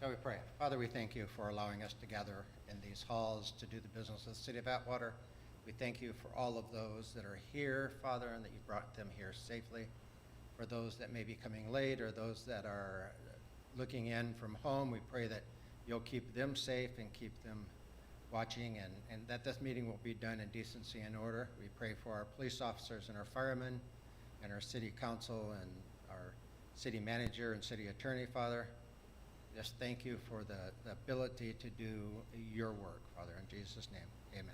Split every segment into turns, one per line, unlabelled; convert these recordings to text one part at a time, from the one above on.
Shall we pray? Father, we thank you for allowing us to gather in these halls to do the business of the city of Atwater. We thank you for all of those that are here, Father, and that you brought them here safely. For those that may be coming late or those that are looking in from home, we pray that you'll keep them safe and keep them watching, and that this meeting will be done in decency and order. We pray for our police officers and our firemen and our city council and our city manager and city attorney, Father. Just thank you for the ability to do your work, Father. In Jesus' name, amen.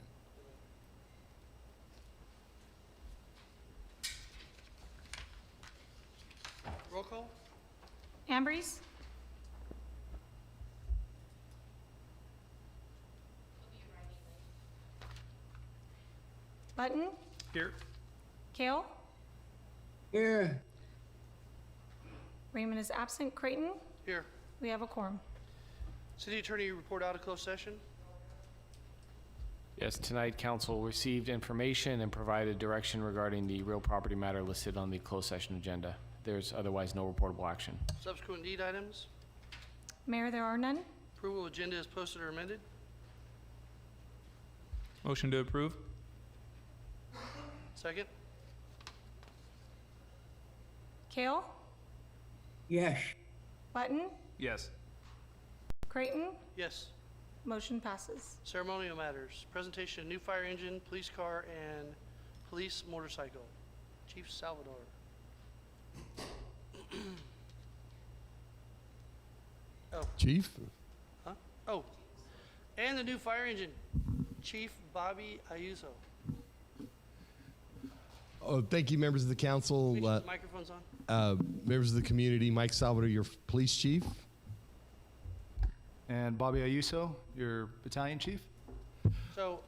Roll call.
Ambrose. Button.
Here.
Kale.
Here.
Raymond is absent. Creighton.
Here.
We have a quorum.
City Attorney, report out of closed session.
Yes, tonight council received information and provided direction regarding the real property matter listed on the closed session agenda. There's otherwise no reportable action.
Subsequent need items.
Mayor, there are none.
Approval agenda is posted or amended.
Motion to approve.
Second.
Kale.
Yes.
Button.
Yes.
Creighton.
Yes.
Motion passes.
Ceremonial matters. Presentation of new fire engine, police car, and police motorcycle. Chief Salvador. Oh,
Chief?
huh? Oh, and the new fire engine, Chief Bobby Ayuso.
Oh, thank you, members of the council,
Make sure the microphone's on.
members of the community. Mike Salvador, your police chief.
And Bobby Ayuso, your battalion chief.
So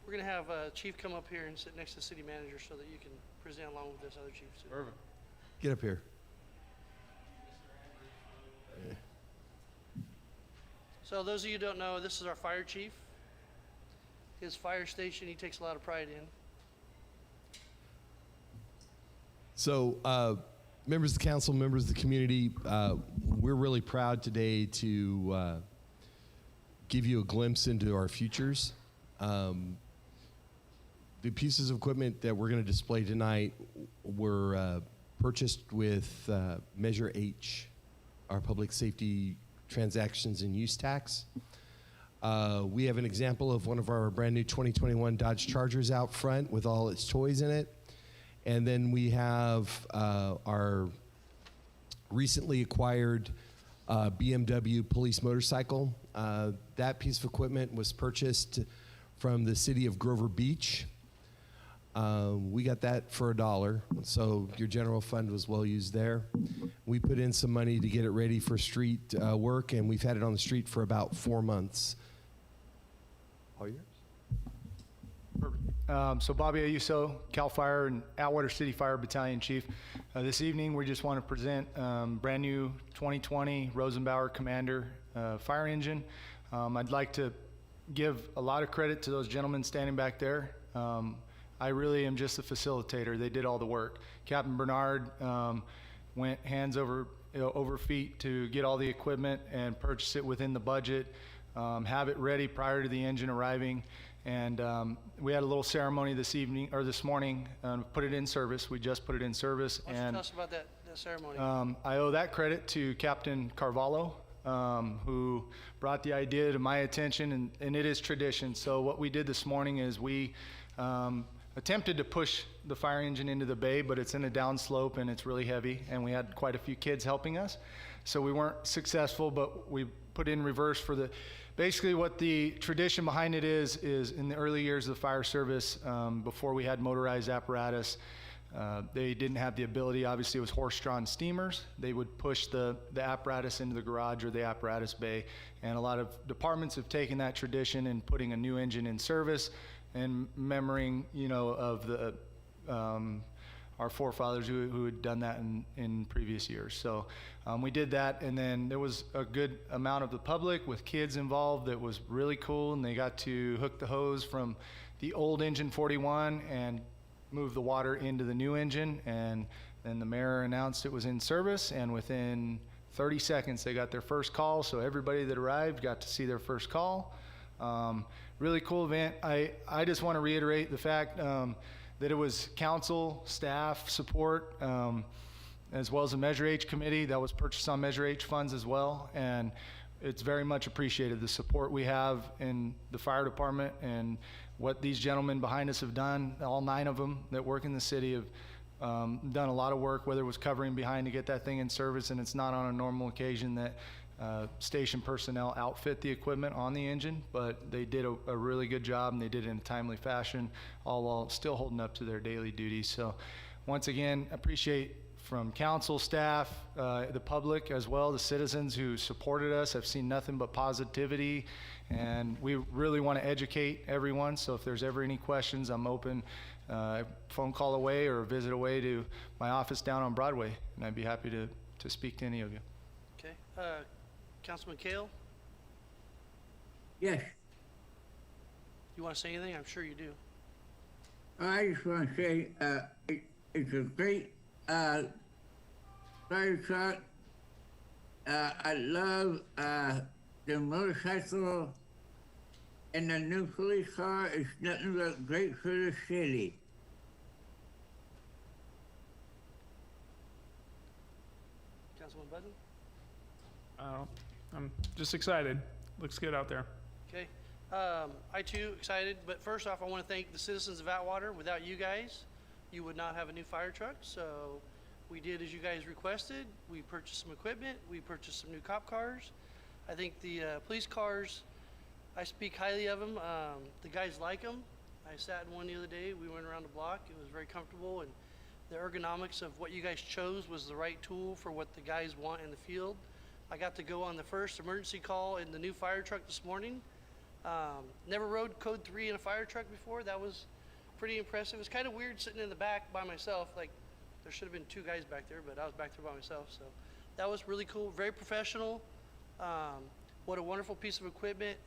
we're gonna have Chief come up here and sit next to the city manager so that you can present along with this other chief.
Perfect.
Get up here.
So those of you who don't know, this is our fire chief. His fire station, he takes a lot of pride in.
So, members of the council, members of the community, we're really proud today to give you a glimpse into our futures. The pieces of equipment that we're going to display tonight were purchased with Measure H, our public safety transactions and use tax. We have an example of one of our brand new 2021 Dodge Chargers out front with all its toys in it. And then we have our recently acquired BMW police motorcycle. That piece of equipment was purchased from the city of Grover Beach. We got that for $1, so your general fund was well used there. We put in some money to get it ready for street work, and we've had it on the street for about 4 months. All yours?
So Bobby Ayuso, CAL FIRE and Atwater City Fire Battalion Chief. This evening, we just want to present brand new 2020 Rosenbauer Commander fire engine. I'd like to give a lot of credit to those gentlemen standing back there. I really am just a facilitator. They did all the work. Captain Bernard went hands over feet to get all the equipment and purchase it within the budget, have it ready prior to the engine arriving. And we had a little ceremony this morning, put it in service. We just put it in service.
Why don't you tell us about that ceremony?
I owe that credit to Captain Carvalho, who brought the idea to my attention, and it is tradition. So what we did this morning is we attempted to push the fire engine into the bay, but it's in a downslope and it's really heavy, and we had quite a few kids helping us. So we weren't successful, but we put in reverse for the, basically what the tradition behind it is in the early years of the fire service, before we had motorized apparatus, they didn't have the ability, obviously it was horse-drawn steamers. They would push the apparatus into the garage or the apparatus bay, and a lot of departments have taken that tradition and putting a new engine in service and memorying, of the our forefathers who had done that in previous years. So we did that, and then there was a good amount of the public with kids involved that was really cool, and they got to hook the hose from the old engine 41 and move the water into the new engine, and then the mayor announced it was in service, and within 30 seconds, they got their first call, so everybody that arrived got to see their first call. Really cool event. I just want to reiterate the fact that it was council, staff support, as well as the Measure H committee that was purchased on Measure H funds as well, and it's very much appreciated, the support we have in the fire department and what these gentlemen behind us have done. All 9 of them that work in the city have done a lot of work, whether it was covering behind to get that thing in service, and it's not on a normal occasion that station personnel outfit the equipment on the engine, but they did a really good job, and they did it in a timely fashion, all while still holding up to their daily duties. So once again, appreciate from council, staff, the public as well, the citizens who supported us. I've seen nothing but positivity, and we really want to educate everyone. So if there's ever any questions, I'm open, phone call away or visit away to my office down on Broadway, and I'd be happy to speak to any of you.
Okay. Councilman Kale,
Yes,
you want to say anything? I'm sure you do.
I just want to say it's a great fire truck. I love the motorcycle, and the new police car is nothing but great for the city.
Councilman Button?
I'm just excited. Looks good out there.
Okay. I too excited, but first off, I want to thank the citizens of Atwater. Without you guys, you would not have a new fire truck. So we did as you guys requested. We purchased some equipment. We purchased some new cop cars. I think the police cars, I speak highly of them. The guys like them. I sat in one the other day. We went around the block. It was very comfortable, and the ergonomics of what you guys chose was the right tool for what the guys want in the field. I got to go on the first emergency call in the new fire truck this morning. Never rode code 3 in a fire truck before. That was pretty impressive. It was kind of weird sitting in the back by myself. Like, there should have been 2 guys back there, but I was back there by myself. So that was really cool, very professional. What a wonderful piece of equipment.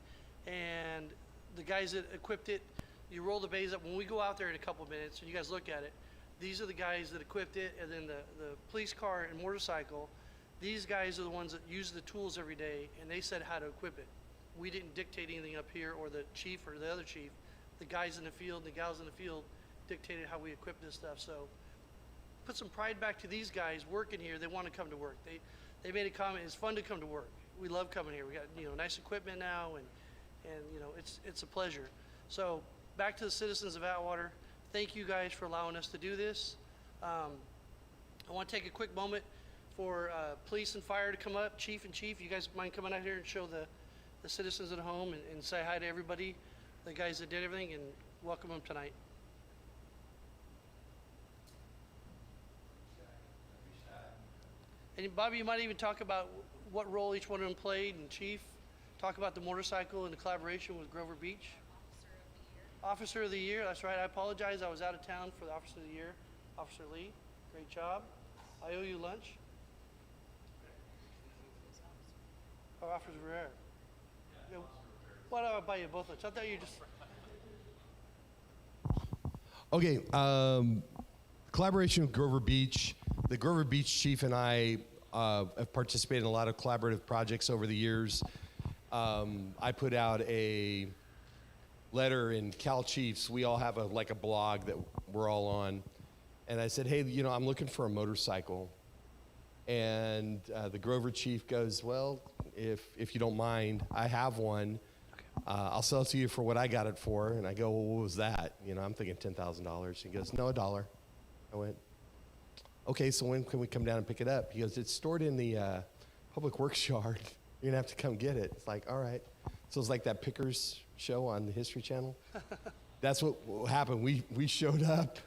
And the guys that equipped it, you roll the bays up. When we go out there in a couple of minutes and you guys look at it, these are the guys that equipped it. And then the police car and motorcycle, these guys are the ones that use the tools every day, and they said how to equip it. We didn't dictate anything up here, or the chief or the other chief. The guys in the field and the gals in the field dictated how we equip this stuff. So put some pride back to these guys working here. They want to come to work. They made a comment, it's fun to come to work. We love coming here. We got nice equipment now, and it's a pleasure. So back to the citizens of Atwater. Thank you guys for allowing us to do this. I want to take a quick moment for police and fire to come up. Chief, you guys mind coming out here and show the citizens at home and say hi to everybody, the guys that did everything, and welcome them tonight. And Bobby, you might even talk about what role each one of them played, and Chief, talk about the motorcycle and the collaboration with Grover Beach. Officer of the Year, that's right. I apologize. I was out of town for the Officer of the Year. Officer Lee, great job. I owe you lunch. Oh, Officer Rivera. Yeah. Why don't I buy you both lunch? I thought you just...
Okay, collaboration with Grover Beach. The Grover Beach chief and I have participated in a lot of collaborative projects over the years. I put out a letter in Cal Chiefs. We all have a blog that we're all on. And I said, hey, I'm looking for a motorcycle. And the Grover chief goes, well, if you don't mind, I have one. I'll sell it to you for what I got it for. And I go, well, what was that? I'm thinking $10,000. He goes, no, $1. I went, okay, so when can we come down and pick it up? He goes, it's stored in the public works yard. You're gonna have to come get it. It's like, all right. So it's like that Pickers show on the History Channel. That's what happened. We showed up,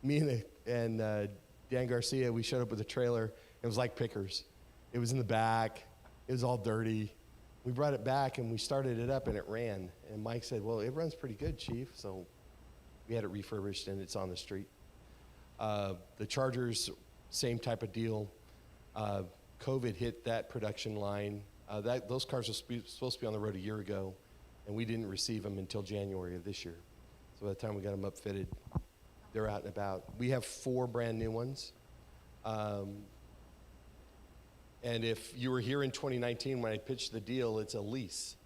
me and Dan Garcia, we showed up with a trailer. It was like Pickers. It was in the back. It was all dirty. We brought it back and we started it up and it ran. And Mike said, well, it runs pretty good, Chief. So we had it refurbished and it's on the street. The Chargers, same type of deal. COVID hit that production line. Those cars were supposed to be on the road a year ago, and we didn't receive them until January of this year. So by the time we got them upfitted, they're out and about. We have 4 brand new ones. And if you were here in 2019 when I pitched the deal, it's a lease.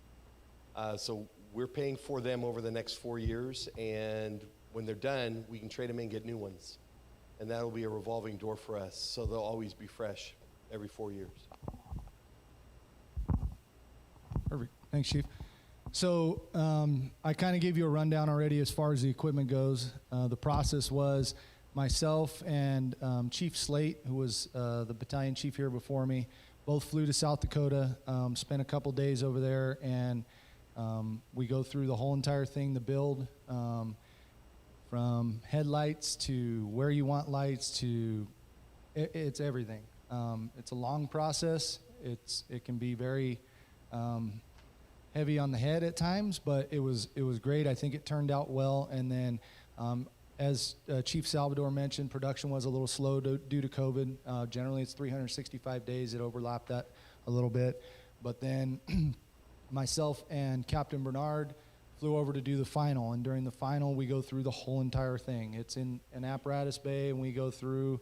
So we're paying for them over the next 4 years, and when they're done, we can trade them in and get new ones. And that'll be a revolving door for us, so they'll always be fresh every 4 years.
Perfect. Thanks, Chief. So I kind of gave you a rundown already as far as the equipment goes. The process was myself and Chief Slate, who was the battalion chief here before me, both flew to South Dakota, spent a couple days over there, and we go through the whole entire thing, the build, from headlights to where you want lights to it's everything. It's a long process. It can be very heavy on the head at times, but it was great. I think it turned out well. And then, as Chief Salvador mentioned, production was a little slow due to COVID. Generally, it's 365 days. It overlapped that a little bit. But then myself and Captain Bernard flew over to do the final. And during the final, we go through the whole entire thing. It's in an apparatus bay, and we go through.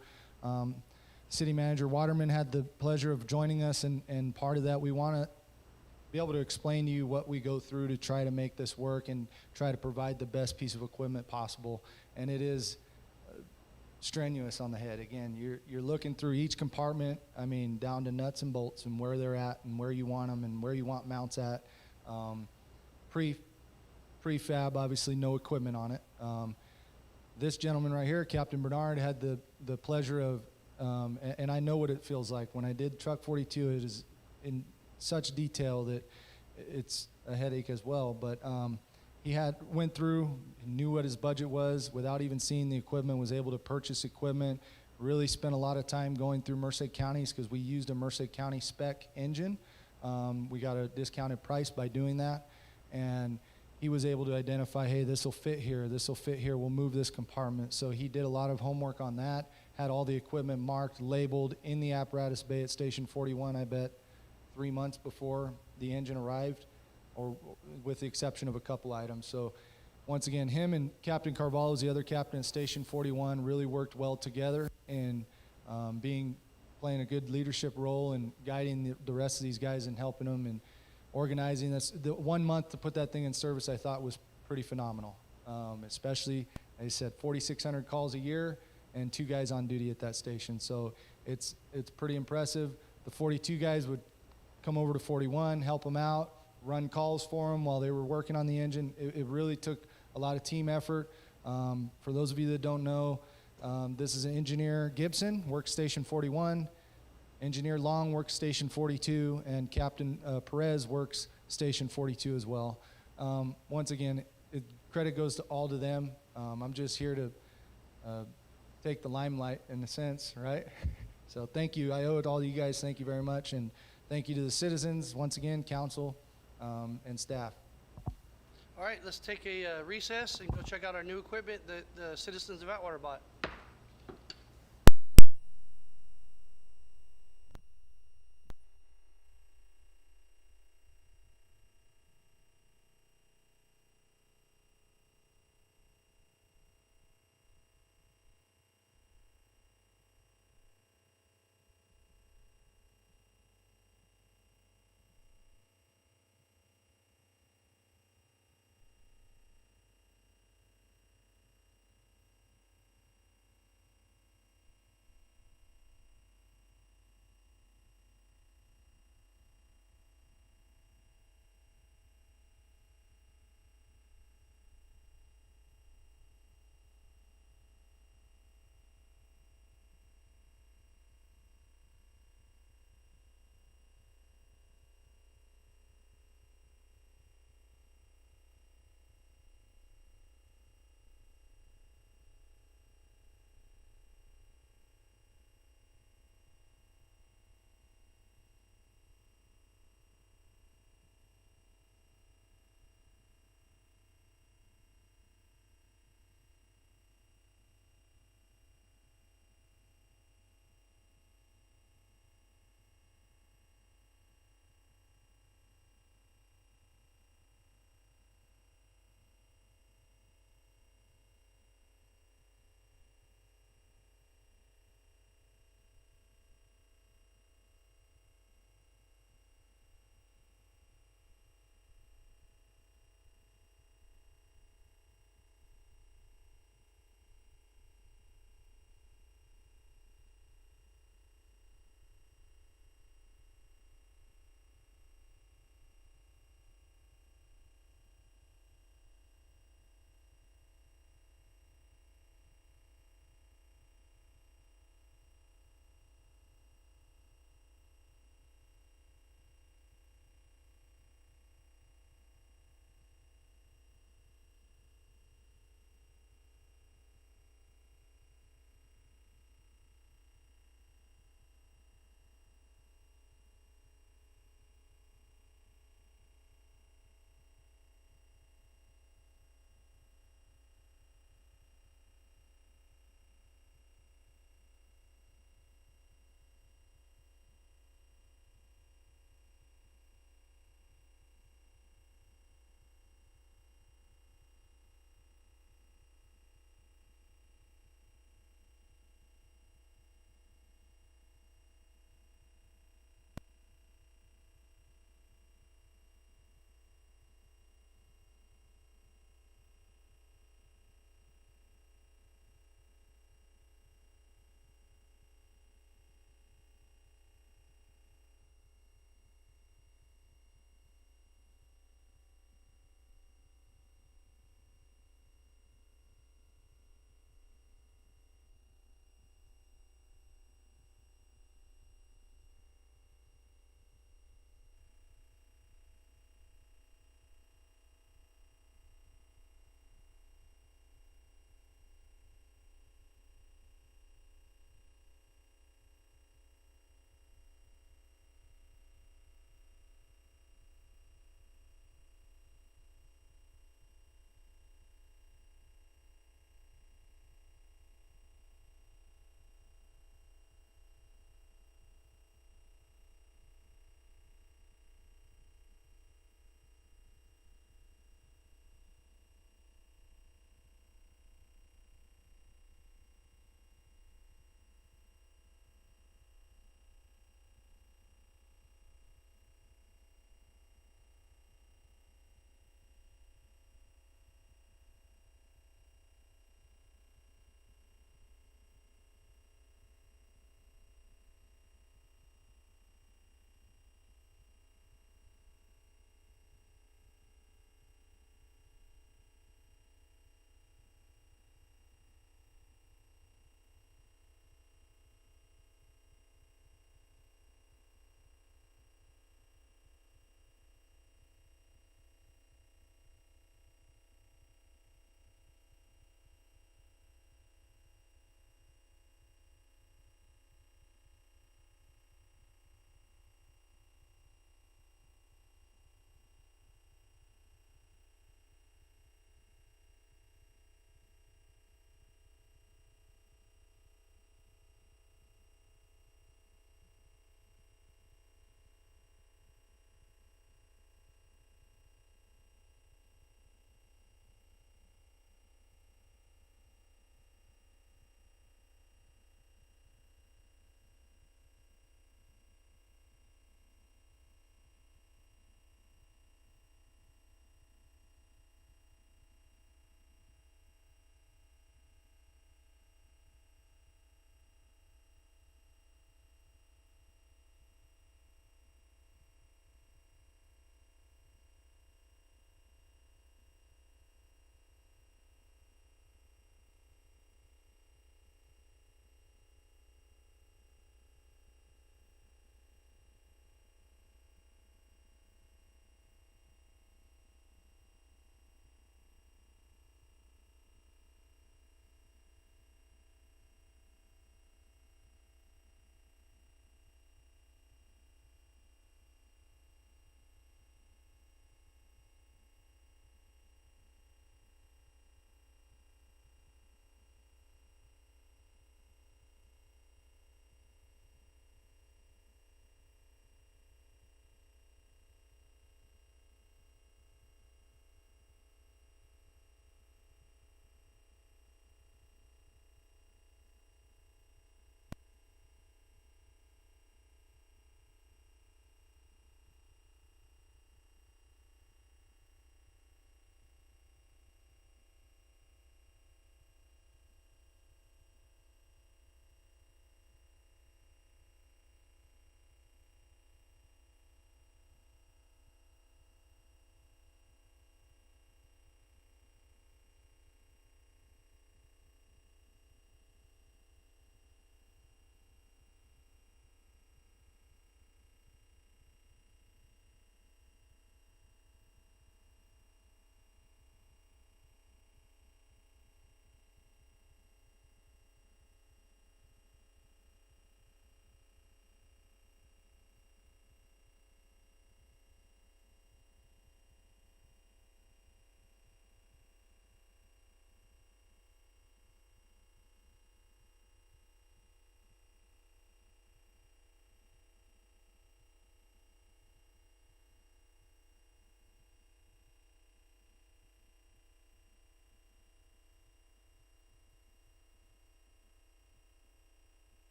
City Manager Waterman had the pleasure of joining us, and part of that, we want to be able to explain to you what we go through to try to make this work and try to provide the best piece of equipment possible. And it is strenuous on the head. Again, you're looking through each compartment, I mean, down to nuts and bolts and where they're at and where you want them and where you want mounts at. Prefab, obviously no equipment on it. This gentleman right here, Captain Bernard, had the pleasure of, and I know what it feels like. When I did Truck 42, it is in such detail that it's a headache as well. But he went through, knew what his budget was without even seeing the equipment, was able to purchase equipment, really spent a lot of time going through Merced counties because we used a Merced County spec engine. We got a discounted price by doing that. And he was able to identify, hey, this will fit here, we'll move this compartment. So he did a lot of homework on that, had all the equipment marked, labeled in the apparatus bay at Station 41, I bet 3 months before the engine arrived, or with the exception of a couple items. So once again, him and Captain Carvalho's the other captain at Station 41 really worked well together in playing a good leadership role and guiding the rest of these guys and helping them and organizing this. The 1 month to put that thing in service, I thought was pretty phenomenal. Especially, I said 4,600 calls a year and 2 guys on duty at that station. So it's pretty impressive. The 42 guys would come over to 41, help them out, run calls for them while they were working on the engine. It really took a lot of team effort. For those of you that don't know, this is an engineer, Gibson, works Station 41. Engineer Long works Station 42, and Captain Perez works Station 42 as well. Once again, credit goes to all to them. I'm just here to take the limelight in a sense, right? So thank you. I owe it all to you guys. Thank you very much. And thank you to the citizens, once again, council, and staff.
All right, let's take a recess and go check out our new equipment that the citizens of Atwater bought.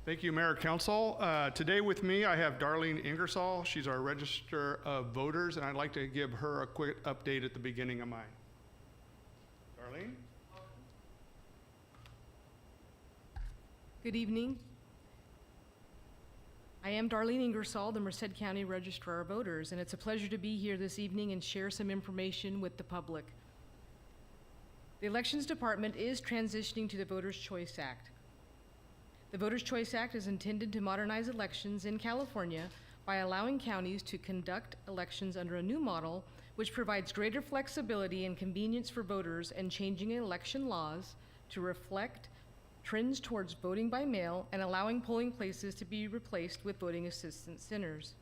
Thank you, Mayor Council. Today with me, I have Darlene Ingersoll. She's our Register of Voters, and I'd like to give her a quick update at the beginning of mine. Darlene?
Good evening. I am Darlene Ingersoll, the Merced County Registrar of Voters, and it's a pleasure to be here this evening and share some information with the public. The Elections Department is transitioning to the Voters' Choice Act. The Voters' Choice Act is intended to modernize elections in California by allowing counties to conduct elections under a new model which provides greater flexibility and convenience for voters and changing election laws to reflect trends towards voting by mail and allowing polling places to be replaced with voting assistance centers.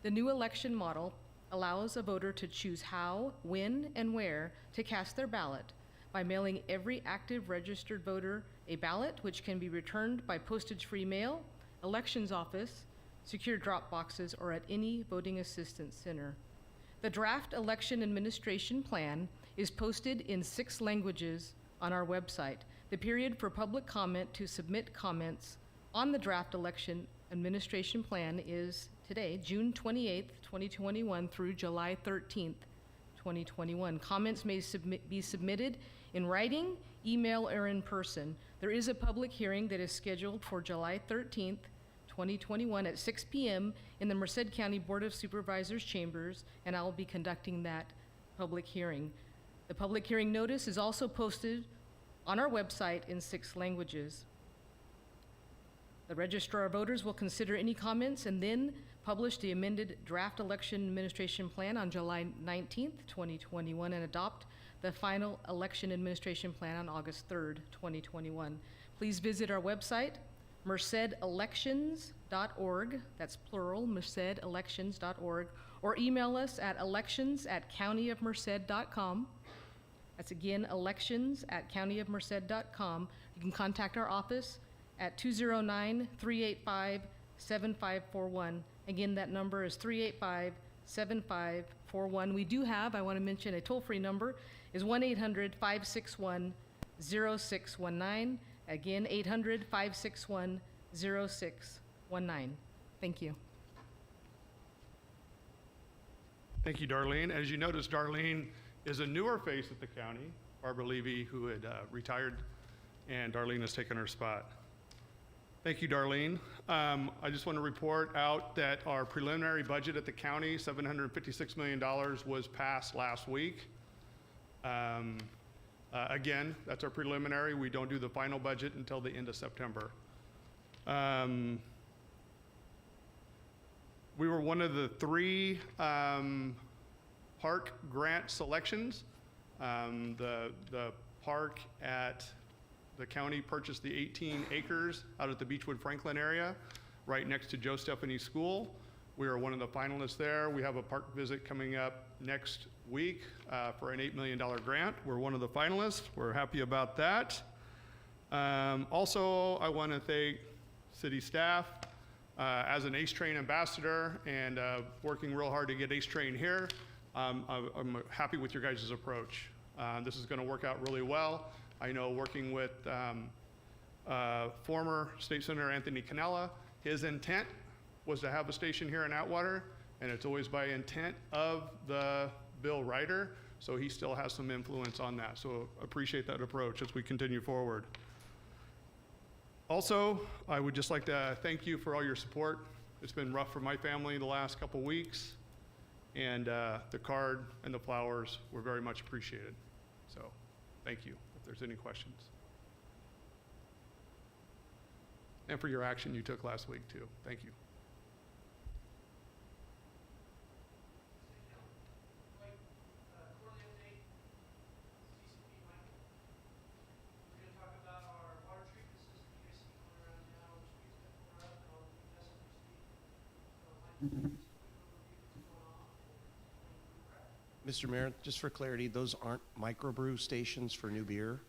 The new election model allows a voter to choose how, when, and where to cast their ballot by mailing every active registered voter a ballot which can be returned by postage-free mail, elections office, secure drop boxes, or at any voting assistance center. The draft election administration plan is posted in 6 languages on our website. The period for public comment to submit comments on the draft election administration plan is today, June 28th, 2021 through July 13th, 2021. Comments may be submitted in writing, email, or in person. There is a public hearing that is scheduled for July 13th, 2021 at 6 p.m. in the Merced County Board of Supervisors chambers, and I will be conducting that public hearing. The public hearing notice is also posted on our website in 6 languages. The Registrar of Voters will consider any comments and then publish the amended draft election administration plan on July 19th, 2021, and adopt the final election administration plan on August 3rd, 2021. Please visit our website, mercedelections.org, that's plural, mercedelections.org, or email us at elections@countyofmerced.com. That's again, elections@countyofmerced.com. You can contact our office at 209-385-7541. Again, that number is 385-7541. We do have, I want to mention, a toll-free number is 1-800-561-0619. Again, 800-561-0619. Thank you.
Thank you, Darlene. As you notice, Darlene is a newer face at the county. Barbara Levy, who had retired, and Darlene has taken her spot. Thank you, Darlene. I just want to report out that our preliminary budget at the county, $756 million, was passed last week. Again, that's our preliminary. We don't do the final budget until the end of September. We were one of the 3 park grant selections. The park at the county purchased the 18 acres out at the Beechwood Franklin area, right next to Joe Stephanie School. We are one of the finalists there. We have a park visit coming up next week for an $8 million grant. We're one of the finalists. We're happy about that. Also, I want to thank city staff as an ACE Train ambassador and working real hard to get ACE Train here. I'm happy with your guys' approach. This is going to work out really well. I know working with former State Senator Anthony Cannella, his intent was to have a station here in Atwater, and it's always by intent of the bill writer, so he still has some influence on that. So appreciate that approach as we continue forward. Also, I would just like to thank you for all your support. It's been rough for my family the last couple weeks, and the card and the flowers were very much appreciated. So thank you, if there's any questions. And for your action you took last week too. Thank you.
Mr. Mayor, just for clarity, those aren't microbrew stations for new beer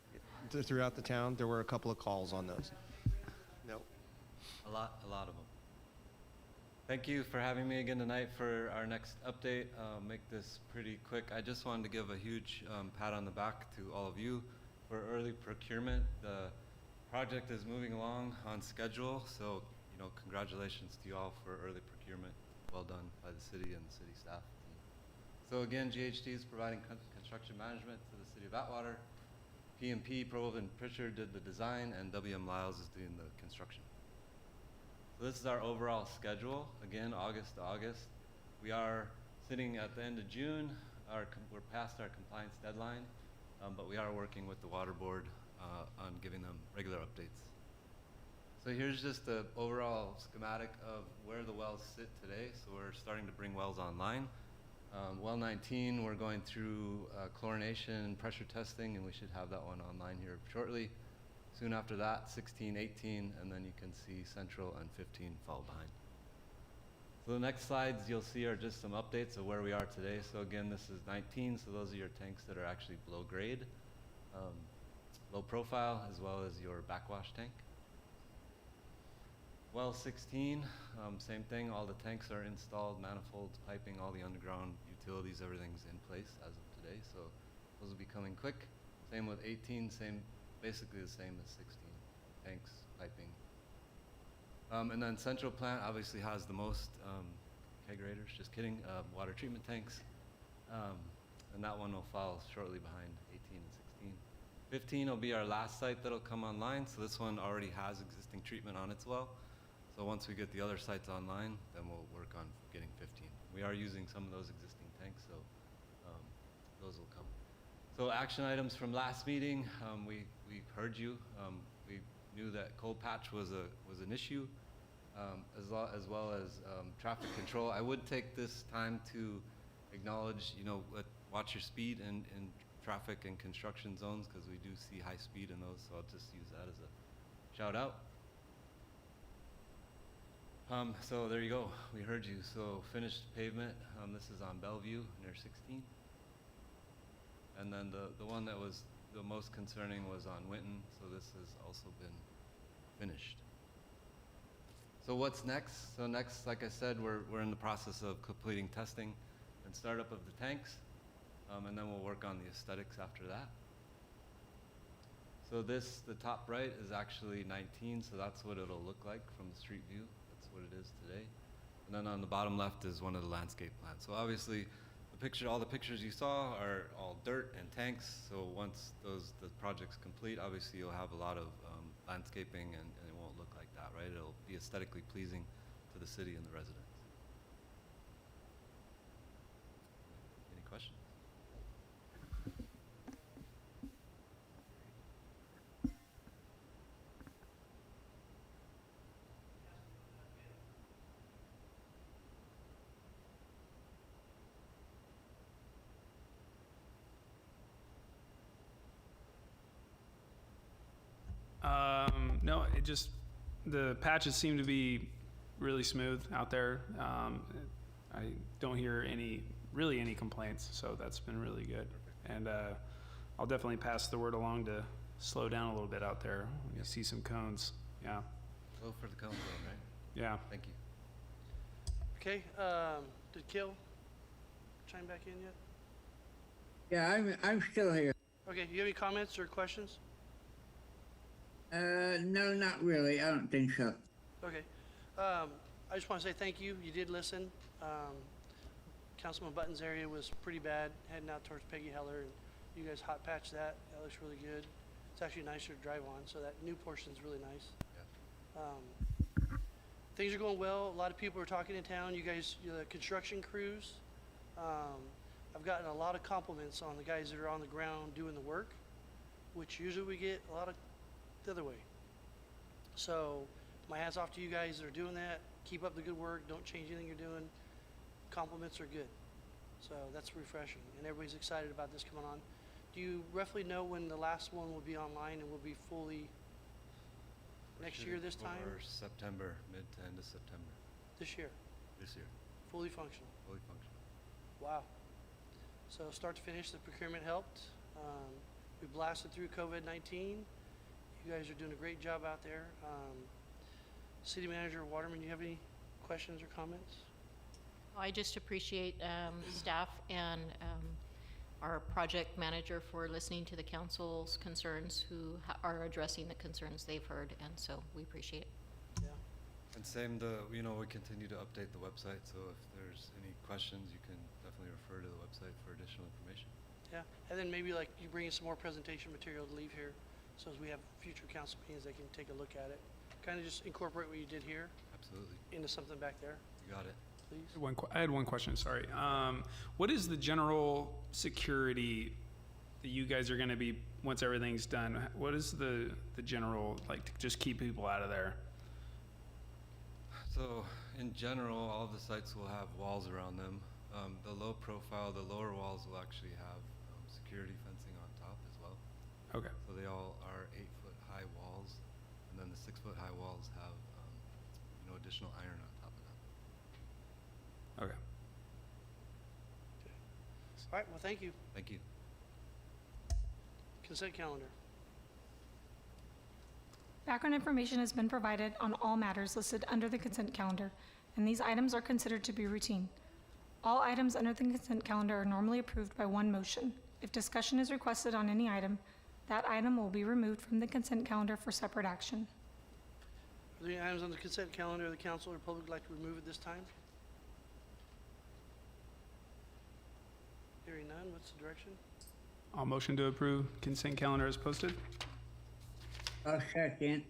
throughout the town? There were a couple of calls on those. No.
A lot of them. Thank you for having me again tonight for our next update. I'll make this pretty quick. I just wanted to give a huge pat on the back to all of you for early procurement. The project is moving along on schedule, so, you know, congratulations to you all for early procurement. Well done by the city and the city staff team. So again, GHT is providing construction management to the city of Atwater. PMP, Provo and Pritchard did the design, and WM Lyles is doing the construction. So this is our overall schedule. Again, August to August. We are sitting at the end of June. We're past our compliance deadline, but we are working with the water board on giving them regular updates. So here's just the overall schematic of where the wells sit today. So we're starting to bring wells online. Well 19, we're going through chlorination and pressure testing, and we should have that one online here shortly. Soon after that, 16, 18, and then you can see Central and 15 fall behind. So the next slides you'll see are just some updates of where we are today. So again, this is 19, so those are your tanks that are actually below grade, low profile, as well as your backwash tank. Well 16, same thing, all the tanks are installed, manifolds, piping, all the underground utilities, everything's in place as of today, so those will be coming quick. Same with 18, basically the same as 16, tanks, piping. And then central plant obviously has the most kegerators, just kidding, water treatment tanks. And that one will fall shortly behind 18 and 16. 15 will be our last site that'll come online, so this one already has existing treatment on its well. So once we get the other sites online, then we'll work on getting 15. We are using some of those existing tanks, so those will come. So action items from last meeting, we heard you. We knew that cold patch was an issue, as well as traffic control. I would take this time to acknowledge, you know, watch your speed in traffic and construction zones, because we do see high speed in those, so I'll just use that as a shout out. So there you go, we heard you. So finished pavement, this is on Bellevue near 16. And then the one that was the most concerning was on Winton, so this has also been finished. So what's next? So next, like I said, we're in the process of completing testing and startup of the tanks, and then we'll work on the aesthetics after that. So this, the top right, is actually 19, so that's what it'll look like from the street view. That's what it is today. And then on the bottom left is one of the landscape plans. So obviously, all the pictures you saw are all dirt and tanks. So once the project's complete, obviously you'll have a lot of landscaping, and it won't look like that, right? It'll be aesthetically pleasing to the city and the residents. Any questions?
No, the patches seem to be really smooth out there. I don't hear really any complaints, so that's been really good. And I'll definitely pass the word along to slow down a little bit out there when you see some cones. Yeah.
Go for the cone zone, right?
Yeah.
Thank you.
Okay, did Kill chime back in yet?
Yeah, I'm still here.
Okay, you have any comments or questions?
No, not really. I don't think so.
Okay. I just want to say thank you. You did listen. Councilman Button's area was pretty bad, heading out towards Peggy Heller, and you guys hot patched that. That looks really good. It's actually nicer to drive on, so that new portion's really nice.
Yeah.
Things are going well. A lot of people are talking in town. You guys, the construction crews. I've gotten a lot of compliments on the guys that are on the ground doing the work, which usually we get a lot of the other way. So my hat's off to you guys that are doing that. Keep up the good work. Don't change anything you're doing. Compliments are good. So that's refreshing, and everybody's excited about this coming on. Do you roughly know when the last one will be online and will be fully next year this time?
Or September, mid to end of September
This year,
this year.
fully functional.
Fully functional.
Wow. So start to finish, the procurement helped. We blasted through COVID-19. You guys are doing a great job out there. City Manager Waterman, do you have any questions or comments?
I just appreciate staff and our project manager for listening to the council's concerns, who are addressing the concerns they've heard, and so we appreciate it.
Yeah.
And same, we continue to update the website, so if there's any questions, you can definitely refer to the website for additional information.
Yeah, and then maybe like you bring in some more presentation material to leave here, so as we have future council meetings, they can take a look at it. Kind of just incorporate what you did here
Absolutely.
into something back there,
You got it.
please.
I had one question, sorry. What is the general security that you guys are gonna be, once everything's done, what is the general, like, to just keep people out of there?
So in general, all of the sites will have walls around them. The low profile, the lower walls will actually have security fencing on top as well.
Okay,
So they all are 8-foot high walls, and then the 6-foot high walls have, additional iron on top of them.
okay.
All right, well, thank you.
Thank you.
Consent calendar.
Background information has been provided on all matters listed under the consent calendar, and these items are considered to be routine. All items under the consent calendar are normally approved by one motion. If discussion is requested on any item, that item will be removed from the consent calendar for separate action.
Are there any items on the consent calendar the council or public would like to remove at this time? Hearing none, what's the direction?
I'll motion to approve consent calendar as posted.
I'll second.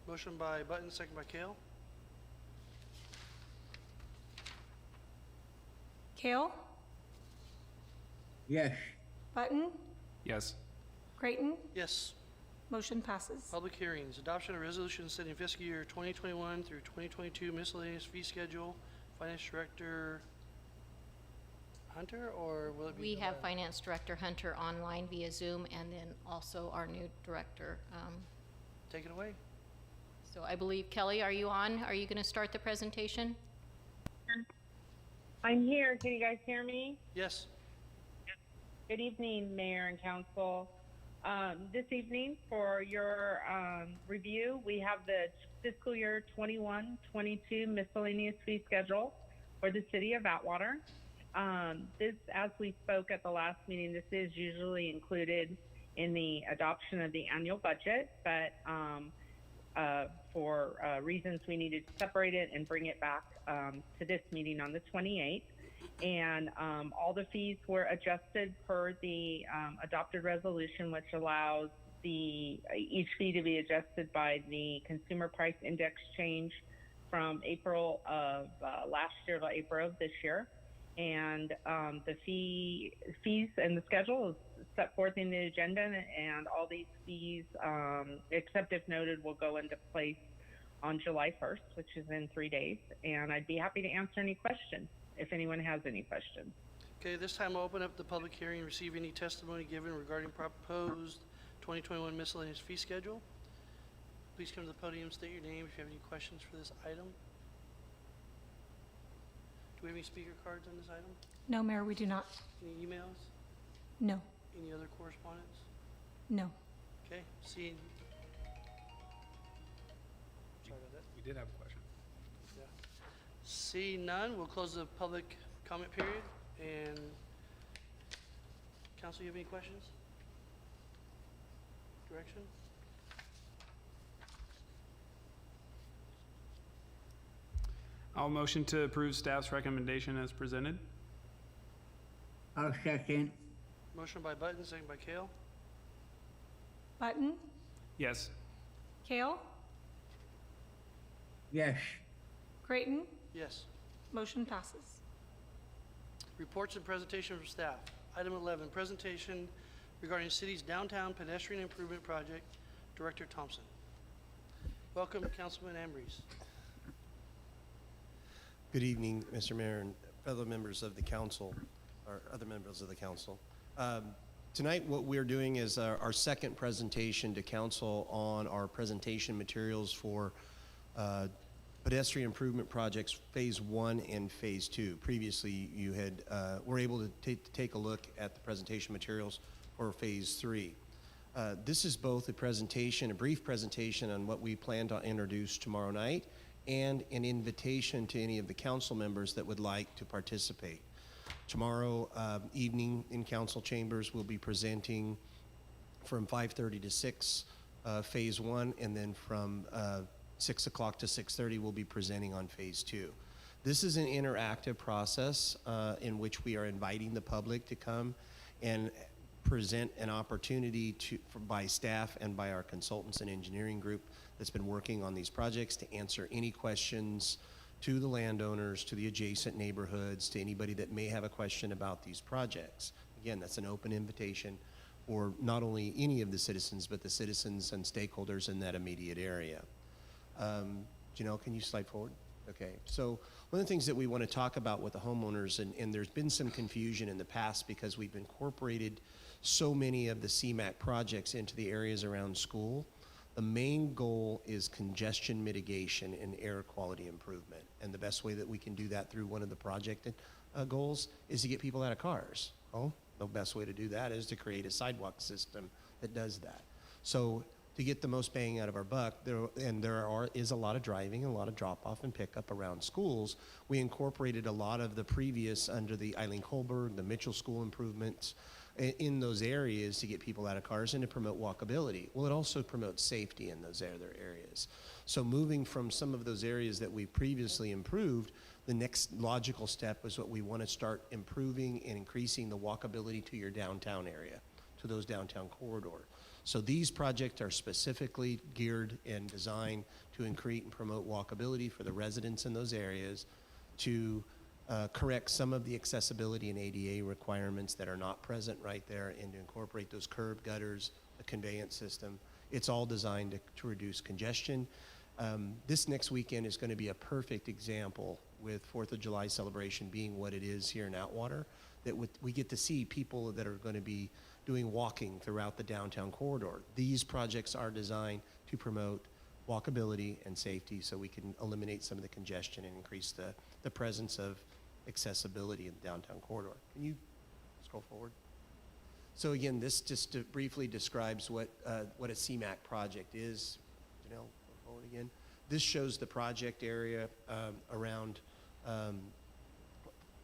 Motion by Button, second by Kale.
Kale?
Yes.
Button?
Yes.
Creighton?
Yes.
Motion passes.
Public hearings, adoption of resolution setting fiscal year 2021 through 2022 miscellaneous fee schedule. Finance Director Hunter, or will it be?
We have Finance Director Hunter online via Zoom, and then also our new director.
Take it away.
So I believe, Kelly, are you on? Are you going to start the presentation?
I'm here. Can you guys hear me?
Yes.
Good evening, Mayor and Council. This evening, for your review, we have the fiscal year 21-22 miscellaneous fee schedule for the city of Atwater. This, as we spoke at the last meeting, this is usually included in the adoption of the annual budget, but for reasons we needed to separate it and bring it back to this meeting on the 28th. And all the fees were adjusted per the adopted resolution, which allows each fee to be adjusted by the consumer price index change from April of last year to April of this year. And the fees and the schedule is set forth in the agenda, and all these fees, except if noted, will go into place on July 1st, which is in 3 days. And I'd be happy to answer any questions if anyone has any questions.
Okay, this time I'll open up the public hearing, receive any testimony given regarding proposed 2021 miscellaneous fee schedule. Please come to the podium, state your name if you have any questions for this item. Do we have any speaker cards on this item?
No, Mayor, we do not.
Any emails?
No.
Any other correspondence?
No.
Okay, seeing. Sorry about that.
We did have a question.
Yeah. Seeing none, we'll close the public comment period. And council, you have any questions? Direction?
I'll motion to approve staff's recommendation as presented.
I'll second.
Motion by Button, second by Kale.
Button?
Yes.
Kale?
Yes.
Creighton?
Yes.
Motion passes.
Reports and presentation from staff. Item 11, presentation regarding city's downtown pedestrian improvement project. Director Thompson. Welcome, Councilman Ambrose.
Good evening, Mr. Mayor and fellow members of the council, or other members of the council. Tonight, what we're doing is our second presentation to council on our presentation materials for pedestrian improvement projects Phase 1 and Phase 2. Previously, you were able to take a look at the presentation materials for Phase 3. This is both a brief presentation on what we plan to introduce tomorrow night, and an invitation to any of the council members that would like to participate. Tomorrow evening in council chambers, we'll be presenting from 5:30 to 6, Phase 1, and then from 6 o'clock to 6:30, we'll be presenting on Phase 2. This is an interactive process in which we are inviting the public to come and present an opportunity by staff and by our consultants and engineering group that's been working on these projects to answer any questions to the landowners, to the adjacent neighborhoods, to anybody that may have a question about these projects. Again, that's an open invitation for not only any of the citizens, but the citizens and stakeholders in that immediate area. Janelle, can you slide forward? Okay, so one of the things that we want to talk about with the homeowners, and there's been some confusion in the past because we've incorporated so many of the CMAQ projects into the areas around school. The main goal is congestion mitigation and air quality improvement. And the best way that we can do that through one of the project goals is to get people out of cars. Oh, the best way to do that is to create a sidewalk system that does that. So to get the most bang out of our buck, there is a lot of driving, a lot of drop off and pickup around schools. We incorporated a lot of the previous under the Eileen Kohlberg, the Mitchell School improvements in those areas to get people out of cars and to promote walkability. Well, it also promotes safety in those other areas. So moving from some of those areas that we previously improved, the next logical step is what we want to start improving and increasing the walkability to your downtown area, to those downtown corridors. So these projects are specifically geared and designed to increase and promote walkability for the residents in those areas, to correct some of the accessibility and ADA requirements that are not present right there, and to incorporate those curb gutters, the conveyance system. It's all designed to reduce congestion. This next weekend is going to be a perfect example, with 4th of July celebration being what it is here in Atwater, that we get to see people that are going to be doing walking throughout the downtown corridor. These projects are designed to promote walkability and safety so we can eliminate some of the congestion and increase the presence of accessibility in the downtown corridor. Can you scroll forward? So again, this just briefly describes what a CMAQ project is. Janelle, go forward again. This shows the project area around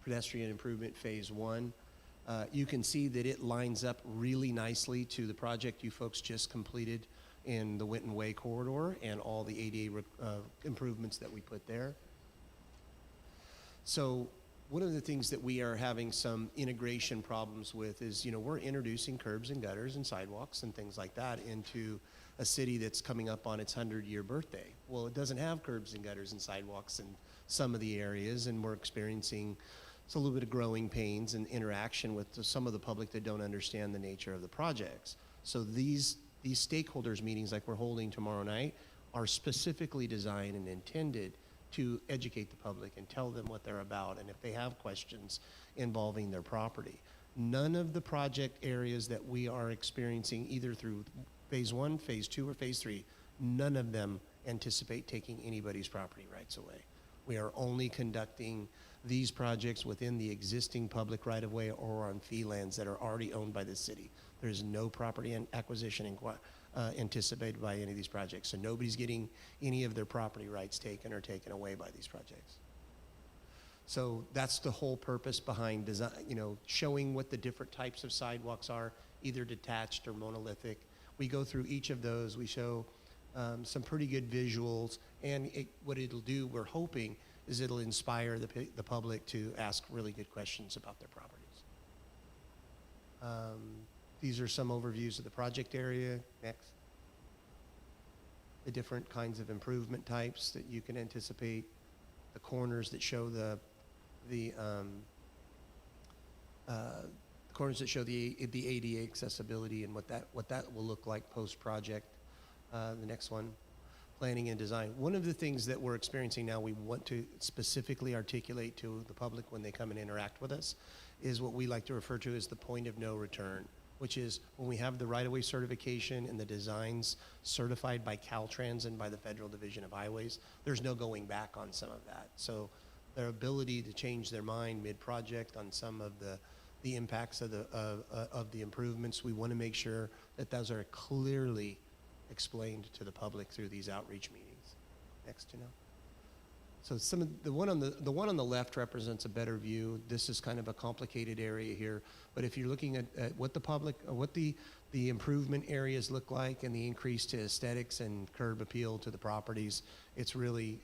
pedestrian improvement phase 1. You can see that it lines up really nicely to the project you folks just completed in the Winton Way corridor and all the ADA improvements that we put there. So one of the things that we are having some integration problems with is, we're introducing curbs and gutters and sidewalks and things like that into a city that's coming up on its 100-year birthday. Well, it doesn't have curbs and gutters and sidewalks in some of the areas, and we're experiencing a little bit of growing pains and interaction with some of the public that don't understand the nature of the projects. So these stakeholders meetings like we're holding tomorrow night are specifically designed and intended to educate the public and tell them what they're about, and if they have questions involving their property. None of the project areas that we are experiencing, either through phase 1, phase 2, or phase 3, none of them anticipate taking anybody's property rights away. We are only conducting these projects within the existing public right-of-way or on fee lands that are already owned by the city. There's no property acquisition anticipated by any of these projects. So nobody's getting any of their property rights taken or taken away by these projects. So that's the whole purpose behind design, showing what the different types of sidewalks are, either detached or monolithic. We go through each of those. We show some pretty good visuals, and what it'll do, we're hoping, is it'll inspire the public to ask really good questions about their properties. These are some overviews of the project area. Next. The different kinds of improvement types that you can anticipate. The corners that show the ADA accessibility and what that will look like post-project. The next one, planning and design. One of the things that we're experiencing now, we want to specifically articulate to the public when they come and interact with us, is what we like to refer to as the point of no return, which is when we have the right-of-way certification and the designs certified by Caltrans and by the Federal Division of Highways, there's no going back on some of that. So their ability to change their mind mid-project on some of the impacts of the improvements, we want to make sure that those are clearly explained to the public through these outreach meetings. Next, So some of the one on the left represents a better view. This is kind of a complicated area here, but if you're looking at what the improvement areas look like and the increase to aesthetics and curb appeal to the properties, it's really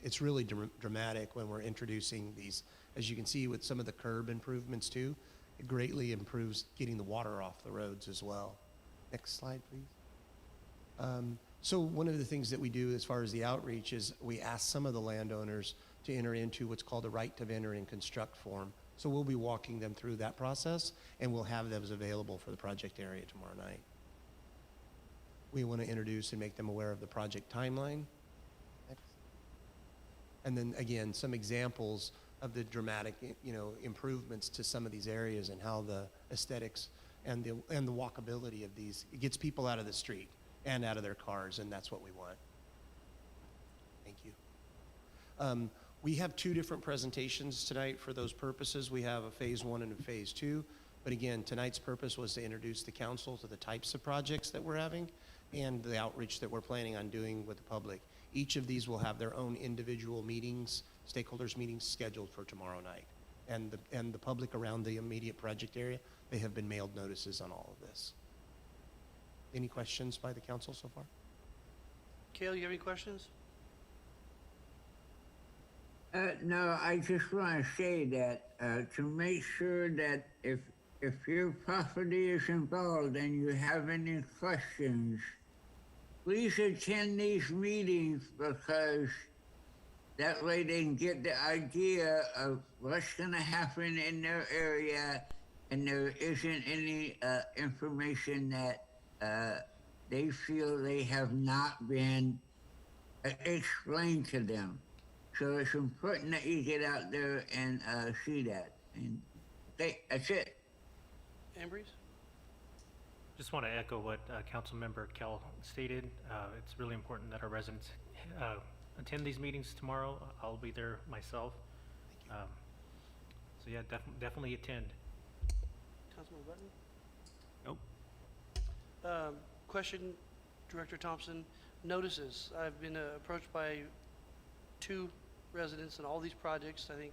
dramatic when we're introducing these. As you can see with some of the curb improvements too, it greatly improves getting the water off the roads as well. Next slide, please. So one of the things that we do as far as the outreach is we ask some of the landowners to enter into what's called a right to vendor and construct form. So we'll be walking them through that process, and we'll have those available for the project area tomorrow night. We want to introduce and make them aware of the project timeline. Next. And then again, some examples of the dramatic, improvements to some of these areas and how the aesthetics and the walkability of these, it gets people out of the street and out of their cars, and that's what we want. Thank you. We have two different presentations tonight for those purposes. We have a phase 1 and a phase 2, but again, tonight's purpose was to introduce the council to the types of projects that we're having and the outreach that we're planning on doing with the public. Each of these will have their own individual meetings, stakeholders meetings scheduled for tomorrow night. And the public around the immediate project area, they have been mailed notices on all of this. Any questions by the council so far?
Kale, you have any questions?
No, I just want to say that to make sure that if your property is involved and you have any questions, please attend these meetings, because that way they can get the idea of what's going to happen in their area, and there isn't any information that they feel they have not been explained to them. So it's important that you get out there and see that. And okay, that's it.
Ambrose?
Just want to echo what Councilmember Kell stated. It's really important that our residents attend these meetings tomorrow. I'll be there myself. So yeah, definitely attend.
Councilman Button?
Nope.
Question, Director Thompson. Notices. I've been approached by 2 residents in all these projects, I think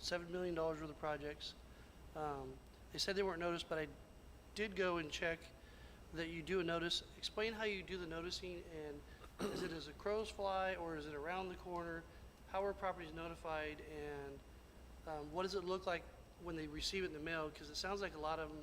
$7 million worth of projects. They said they weren't noticed, but I did go and check that you do a notice. Explain how you do the noticing, and is it as a crow's fly or is it around the corner? How are properties notified, and what does it look like when they receive it in the mail? Because it sounds like a lot of them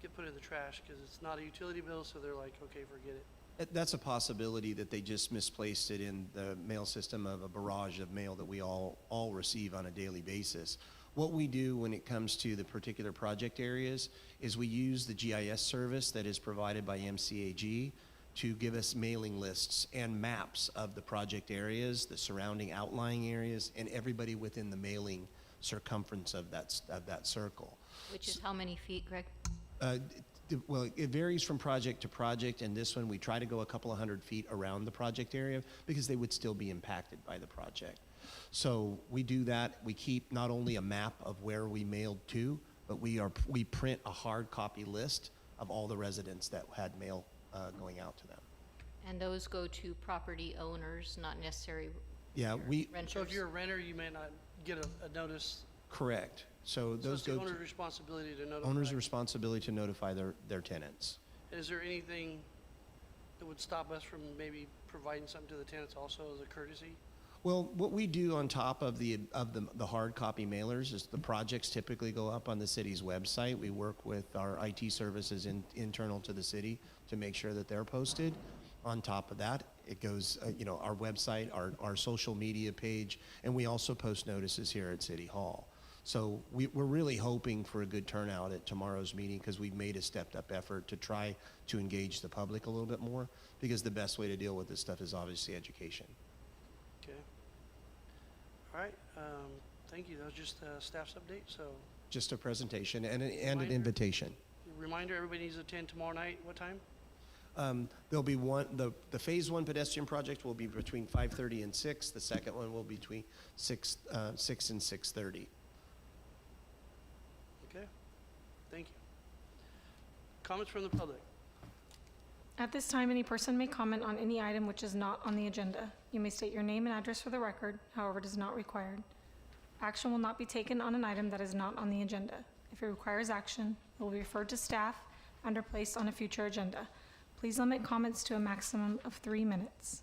get put in the trash because it's not a utility bill, so they're like, okay, forget it.
That's a possibility that they just misplaced it in the mail system of a barrage of mail that we all receive on a daily basis. What we do when it comes to the particular project areas is we use the GIS service that is provided by MCAG to give us mailing lists and maps of the project areas, the surrounding outlying areas, and everybody within the mailing circumference of that circle.
Which is how many feet, Greg?
Well, it varies from project to project, and this one we try to go a couple of 100 feet around the project area because they would still be impacted by the project. So we do that. We keep not only a map of where we mailed to, but we print a hard copy list of all the residents that had mail going out to them.
And those go to property owners, not necessarily
Yeah,
renters?
So if you're a renter, you may not get a notice.
correct. So
So
those
it's the
go to
owner's responsibility to notify.
owner's responsibility to notify their tenants.
Is there anything that would stop us from maybe providing something to the tenants also as a courtesy?
Well, what we do on top of the hard copy mailers is the projects typically go up on the city's website. We work with our IT services internal to the city to make sure that they're posted. On top of that, it goes, our website, our social media page, and we also post notices here at City Hall. So we're really hoping for a good turnout at tomorrow's meeting because we've made a stepped-up effort to try to engage the public a little bit more, because the best way to deal with this stuff is obviously education.
Okay. All right, thank you. That was just staff's update, so
Just a presentation and an
Reminder.
invitation.
reminder, everybody needs to attend tomorrow night. What time?
There'll be the phase 1 pedestrian project will be between 5:30 and 6. The second one will be between 6 and 6:30.
Okay, thank you. Comments from the public?
At this time, any person may comment on any item which is not on the agenda. You may state your name and address for the record, however, it is not required. Action will not be taken on an item that is not on the agenda. If it requires action, it will be referred to staff and or placed on a future agenda. Please limit comments to a maximum of 3 minutes.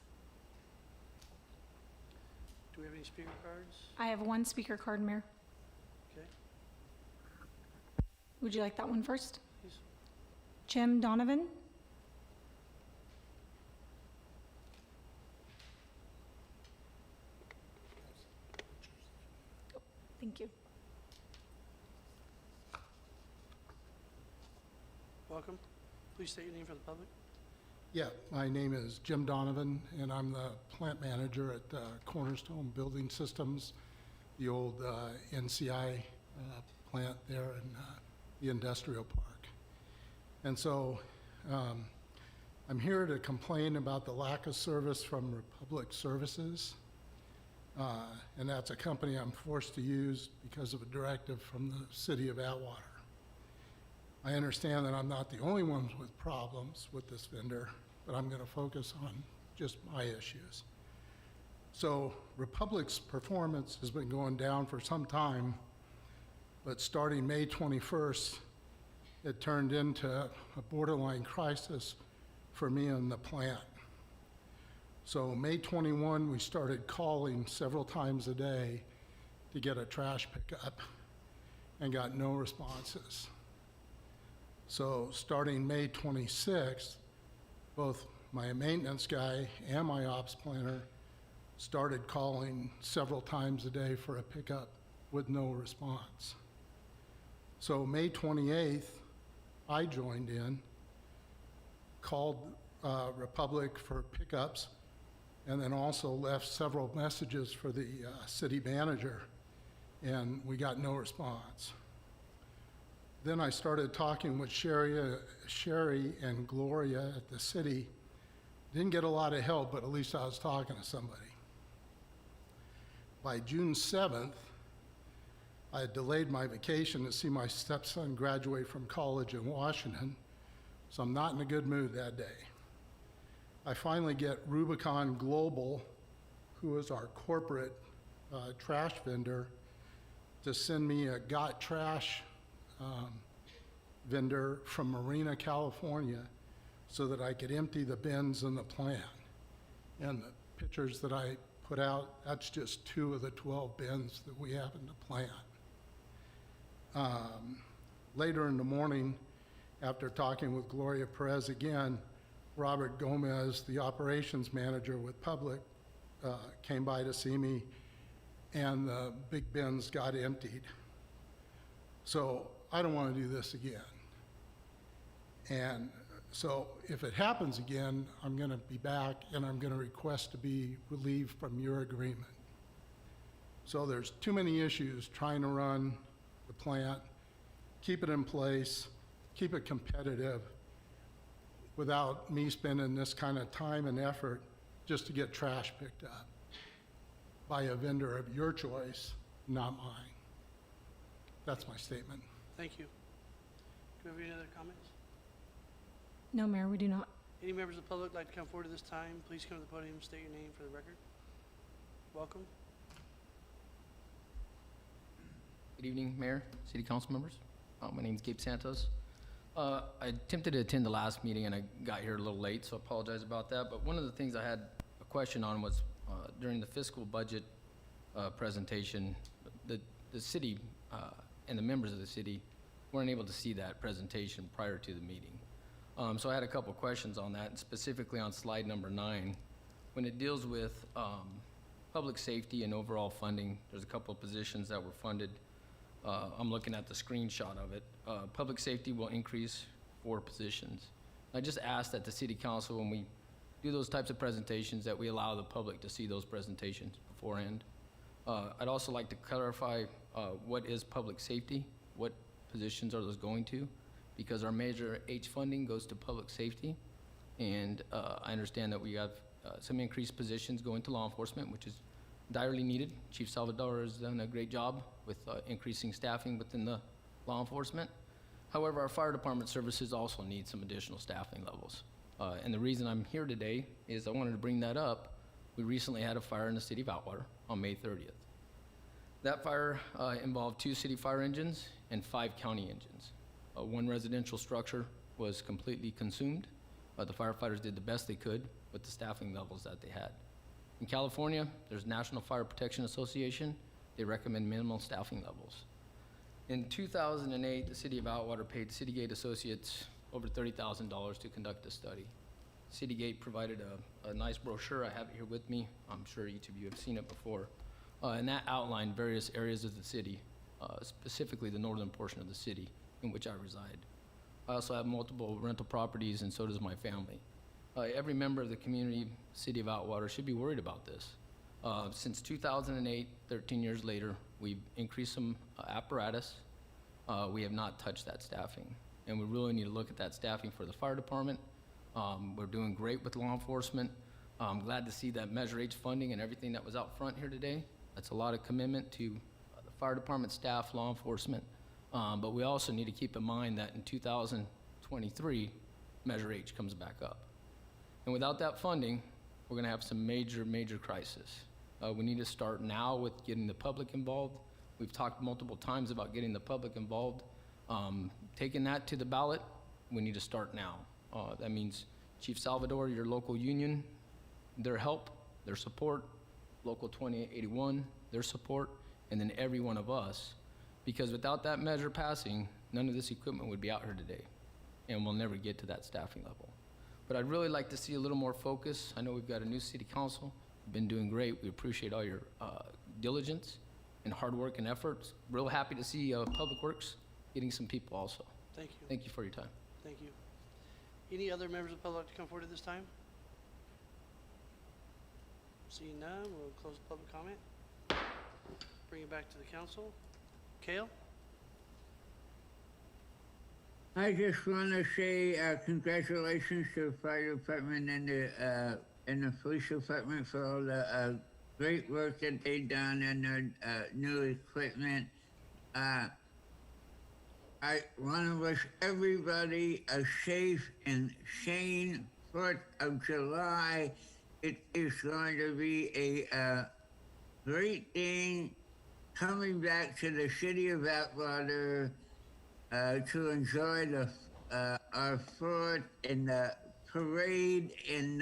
Do we have any speaker cards?
I have one speaker card, Mayor.
Okay,
Would you like that one first?
please.
Jim Donovan? Thank you.
Welcome. Please state your name for the public.
Yeah, my name is Jim Donovan, and I'm the plant manager at Cornerstone Building Systems, the old NCI plant there in the industrial park. And so I'm here to complain about the lack of service from Republic Services. And that's a company I'm forced to use because of a directive from the city of Atwater. I understand that I'm not the only one with problems with this vendor, but I'm going to focus on just my issues. So Republic's performance has been going down for some time, but starting May 21st, it turned into a borderline crisis for me and the plant. So May 21, we started calling several times a day to get a trash pickup and got no responses. So starting May 26th, both my maintenance guy and my ops planner started calling several times a day for a pickup with no response. So May 28th, I joined in, called Republic for pickups, and then also left several messages for the city manager, and we got no response. Then I started talking with Sherry and Gloria at the city. Didn't get a lot of help, but at least I was talking to somebody. By June 7th, I had delayed my vacation to see my stepson graduate from college in Washington, so I'm not in a good mood that day. I finally get Rubicon Global, who is our corporate trash vendor, to send me a Got Trash vendor from Marina, California, so that I could empty the bins in the plant. And the pictures that I put out, that's just 2 of the 12 bins that we have in the plant. Later in the morning, after talking with Gloria Perez again, Robert Gomez, the operations manager with Public, came by to see me, and the big bins got emptied. So I don't want to do this again. And so if it happens again, I'm going to be back and I'm going to request to be relieved from your agreement. So there's too many issues trying to run the plant, keep it in place, keep it competitive, without me spending this kind of time and effort just to get trash picked up by a vendor of your choice, not mine. That's my statement.
Thank you. Do we have any other comments?
No, Mayor, we do not.
Any members of the public like to come forward at this time? Please come to the podium, state your name for the record. Welcome.
Good evening, Mayor, City Council members. My name is Gabe Santos. I attempted to attend the last meeting and I got here a little late, so I apologize about that. But one of the things I had a question on was during the fiscal budget presentation, the city and the members of the city weren't able to see that presentation prior to the meeting. So I had a couple of questions on that, and specifically on slide number 9. When it deals with public safety and overall funding, there's a couple of positions that were funded. I'm looking at the screenshot of it. Public safety will increase 4 positions. I just asked that the city council, when we do those types of presentations, that we allow the public to see those presentations beforehand. I'd also like to clarify what is public safety, what positions are those going to, because our Measure H funding goes to public safety, and I understand that we have some increased positions going to law enforcement, which is direly needed. Chief Salvador has done a great job with increasing staffing within the law enforcement. However, our fire department services also need some additional staffing levels. And the reason I'm here today is I wanted to bring that up. We recently had a fire in the city of Atwater on May 30th. That fire involved 2 city fire engines and 5 county engines. 1 residential structure was completely consumed. The firefighters did the best they could with the staffing levels that they had. In California, there's National Fire Protection Association. They recommend minimal staffing levels. In 2008, the city of Atwater paid Citygate Associates over $30,000 to conduct a study. Citygate provided a nice brochure. I have it here with me. I'm sure each of you have seen it before. And that outlined various areas of the city, specifically the northern portion of the city in which I reside. I also have multiple rental properties, and so does my family. Every member of the community, city of Atwater, should be worried about this. Since 2008, 13 years later, we've increased some apparatus. We have not touched that staffing. And we really need to look at that staffing for the fire department. We're doing great with law enforcement. I'm glad to see that Measure H funding and everything that was out front here today. That's a lot of commitment to the fire department staff, law enforcement. But we also need to keep in mind that in 2023, Measure H comes back up. And without that funding, we're gonna have some major, major crisis. We need to start now with getting the public involved. We've talked multiple times about getting the public involved. Taking that to the ballot, we need to start now. That means Chief Salvador, your local union, their help, their support, Local 2881, their support, and then every one of us. Because without that measure passing, none of this equipment would be out here today, and we'll never get to that staffing level. But I'd really like to see a little more focus. I know we've got a new city council. You've been doing great. We appreciate all your diligence and hard work and efforts. Real happy to see Public Works getting some people also.
Thank you.
Thank you for your time.
Thank you. Any other members of the public to come forward at this time? Seeing none, we'll close the public comment. Bring it back to the council. Cale?
I just want to say congratulations to the fire department and the police department for all the great work that they've done and their new equipment. I want to wish everybody a safe and sane 4th of July. It is going to be a great thing coming back to the city of Atwater to enjoy our 4th and the parade and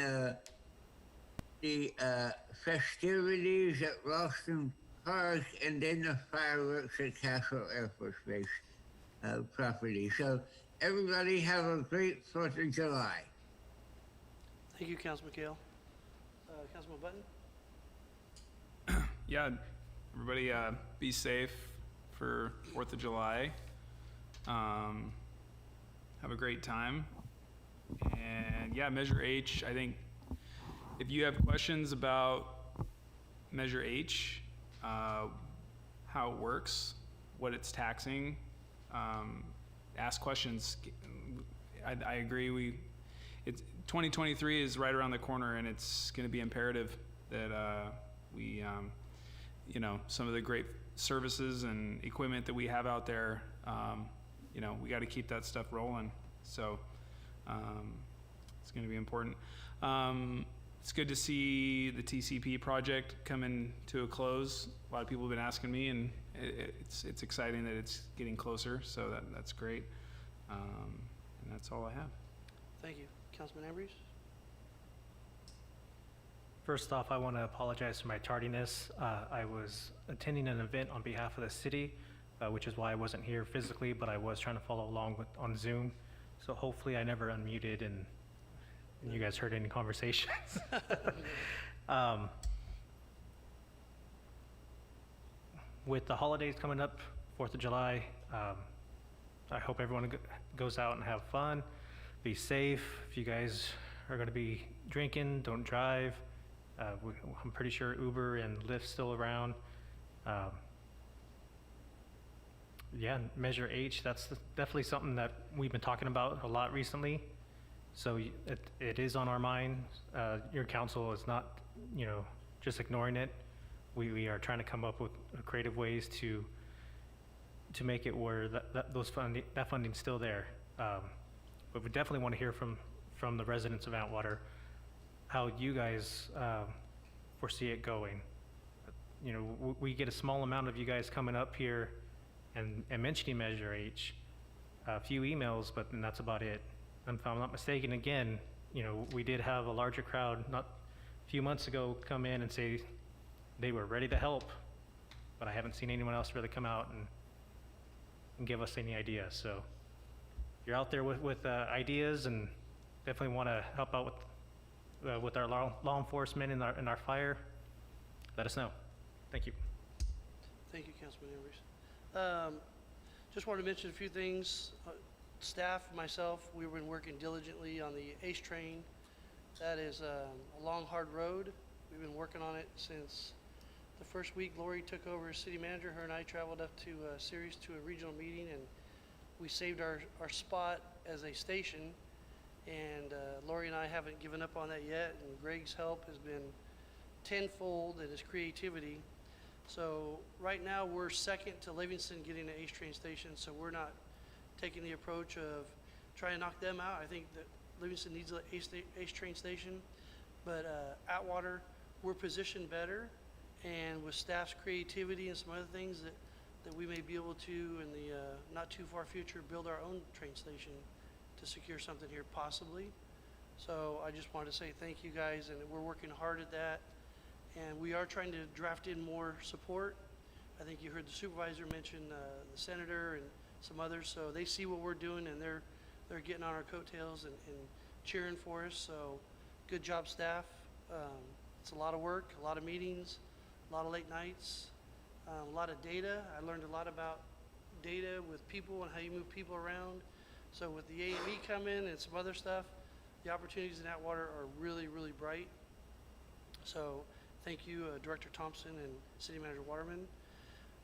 the festivities at Ralston Park and then the fireworks at Castle Air Force Base property. So everybody have a great 4th of July.
Thank you, Councilman Cale. Councilman Button?
Yeah, everybody be safe for 4th of July. Have a great time. And yeah, Measure H, I think if you have questions about Measure H, how it works, what it's taxing, ask questions. I agree. 2023 is right around the corner, and it's going to be imperative that we, some of the great services and equipment that we have out there, we got to keep that stuff rolling. So it's going to be important. It's good to see the TCP project coming to a close. A lot of people have been asking me, and it's exciting that it's getting closer. So that's great. And that's all I have.
Thank you. Councilman Ambrose?
First off, I want to apologize for my tardiness. I was attending an event on behalf of the city, which is why I wasn't here physically, but I was trying to follow along on Zoom. So hopefully I never unmuted and you guys heard any conversations. With the holidays coming up, 4th of July, I hope everyone goes out and have fun. Be safe. If you guys are going to be drinking, don't drive. I'm pretty sure Uber and Lyft's still around. Yeah, Measure H, that's definitely something that we've been talking about a lot recently. So it is on our mind. Your council is not, just ignoring it. We are trying to come up with creative ways to make it where that funding's still there. But we definitely want to hear from from the residents of Atwater, how you guys foresee it going. You know, we get a small amount of you guys coming up here and mentioning Measure H, a few emails, but then that's about it. And if I'm not mistaken, again, you know, we did have a larger crowd not a few months ago come in and say they were ready to help, but I haven't seen anyone else really come out and give us any ideas. So if you're out there with ideas and definitely want to help out with our law enforcement and our fire, let us know. Thank you.
Thank you, Councilman Embers. Just wanted to mention a few things. Staff, myself, we've been working diligently on the ACE train. That is a long, hard road. We've been working on it since the first week Lori took over as city manager. Her and I traveled up to Ceres to a regional meeting, and we saved our spot as a station. And Lori and I haven't given up on that yet, and Greg's help has been tenfold in his creativity. So right now we're second to Livingston getting an ACE train station, so we're not taking the approach of trying to knock them out. I think that Livingston needs an ACE train station, but Atwater, we're positioned better, and with staff's creativity and some other things that we may be able to, in the not too far future, build our own train station to secure something here possibly. So I just wanted to say thank you guys, and we're working hard at that. And we are trying to draft in more support. I think you heard the supervisor mention the senator and some others. So they see what we're doing, and they're getting on our coattails and cheering for us. So good job, staff. It's a lot of work, a lot of meetings, a lot of late nights, a lot of data. I learned a lot about data with people and how you move people around. So with the AME coming and some other stuff, the opportunities in Atwater are really, really bright. So thank you, Director Thompson and City Manager Waterman.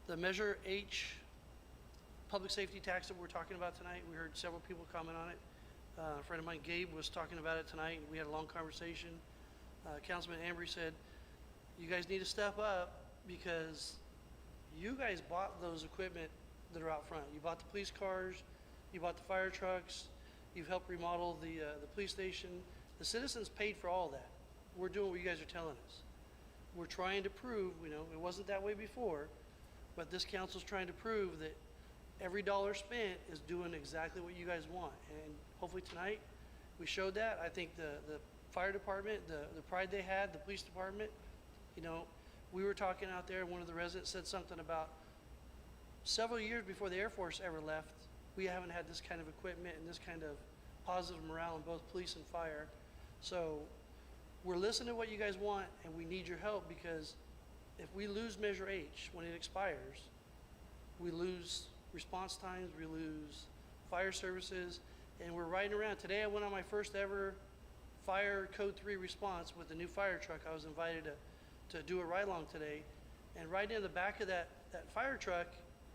The Measure H public safety tax that we're talking about tonight, we heard several people comment on it. A friend of mine, Gabe, was talking about it tonight, and we had a long conversation. Councilman Ambry said, you guys need to step up because you guys bought those equipment that are out front. You bought the police cars, you bought the fire trucks, you've helped remodel the police station. The citizens paid for all that. We're doing what you guys are telling us. We're trying to prove, you know, it wasn't that way before, but this council's trying to prove that every dollar spent is doing exactly what you guys want. And hopefully tonight we showed that. I think the fire department, the pride they had, the police department, you know, we were talking out there, and one of the residents said something about several years before the Air Force ever left, we haven't had this kind of equipment and this kind of positive morale in both police and fire. So we're listening to what you guys want, and we need your help, because if we lose Measure H when it expires, we lose response times, we lose fire services, and we're riding around. Today I went on my first ever fire code 3 response with the new fire truck. I was invited to do a ride along today, and right in the back of that fire truck,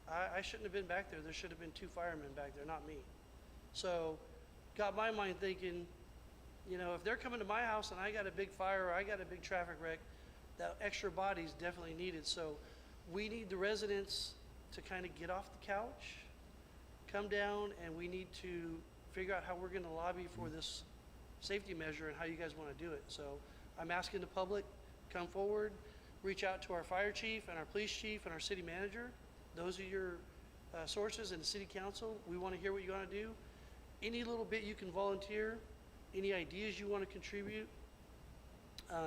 I shouldn't have been back there. There should have been 2 firemen back there, not me. So got my mind thinking, you know, if they're coming to my house and I got a big fire or I got a big traffic wreck, that extra body's definitely needed. So we need the residents to kind of get off the couch, come down, and we need to figure out how we're going to lobby for this safety measure and how you guys want to do it. So I'm asking the public, come forward, reach out to our fire chief and our police chief and our city manager. Those are your sources, and the city council. We want to hear what you want to do. Any little bit you can volunteer, any ideas you want to contribute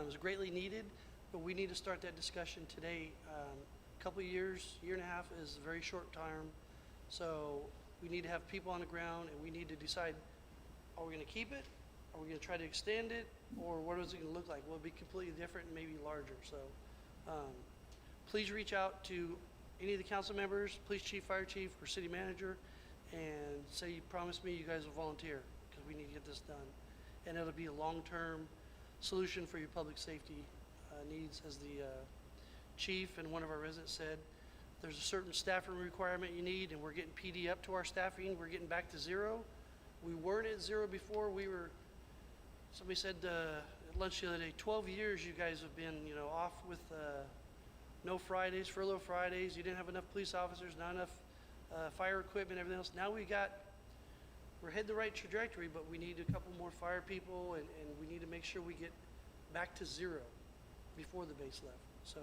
is greatly needed, but we need to start that discussion today. A couple of years, year and a half is a very short term, so we need to have people on the ground, and we need to decide, are we going to keep it? Are we going to try to extend it? Or what is it going to look like? Will it be completely different and maybe larger? So please reach out to any of the council members, police chief, fire chief, or city manager, and say you promise me you guys will volunteer, because we need to get this done. And it'll be a long-term solution for your public safety needs. As the chief and one of our residents said, there's a certain staffing requirement you need, and we're getting PD up to our staffing. We're getting back to 0. We weren't at 0 before. Somebody said at lunch the other day, 12 years you guys have been, you know, off with no Fridays, furlough Fridays. You didn't have enough police officers, not enough fire equipment, everything else. Now we got we're heading the right trajectory, but we need a couple more fire people, and we need to make sure we get back to zero before the base left. So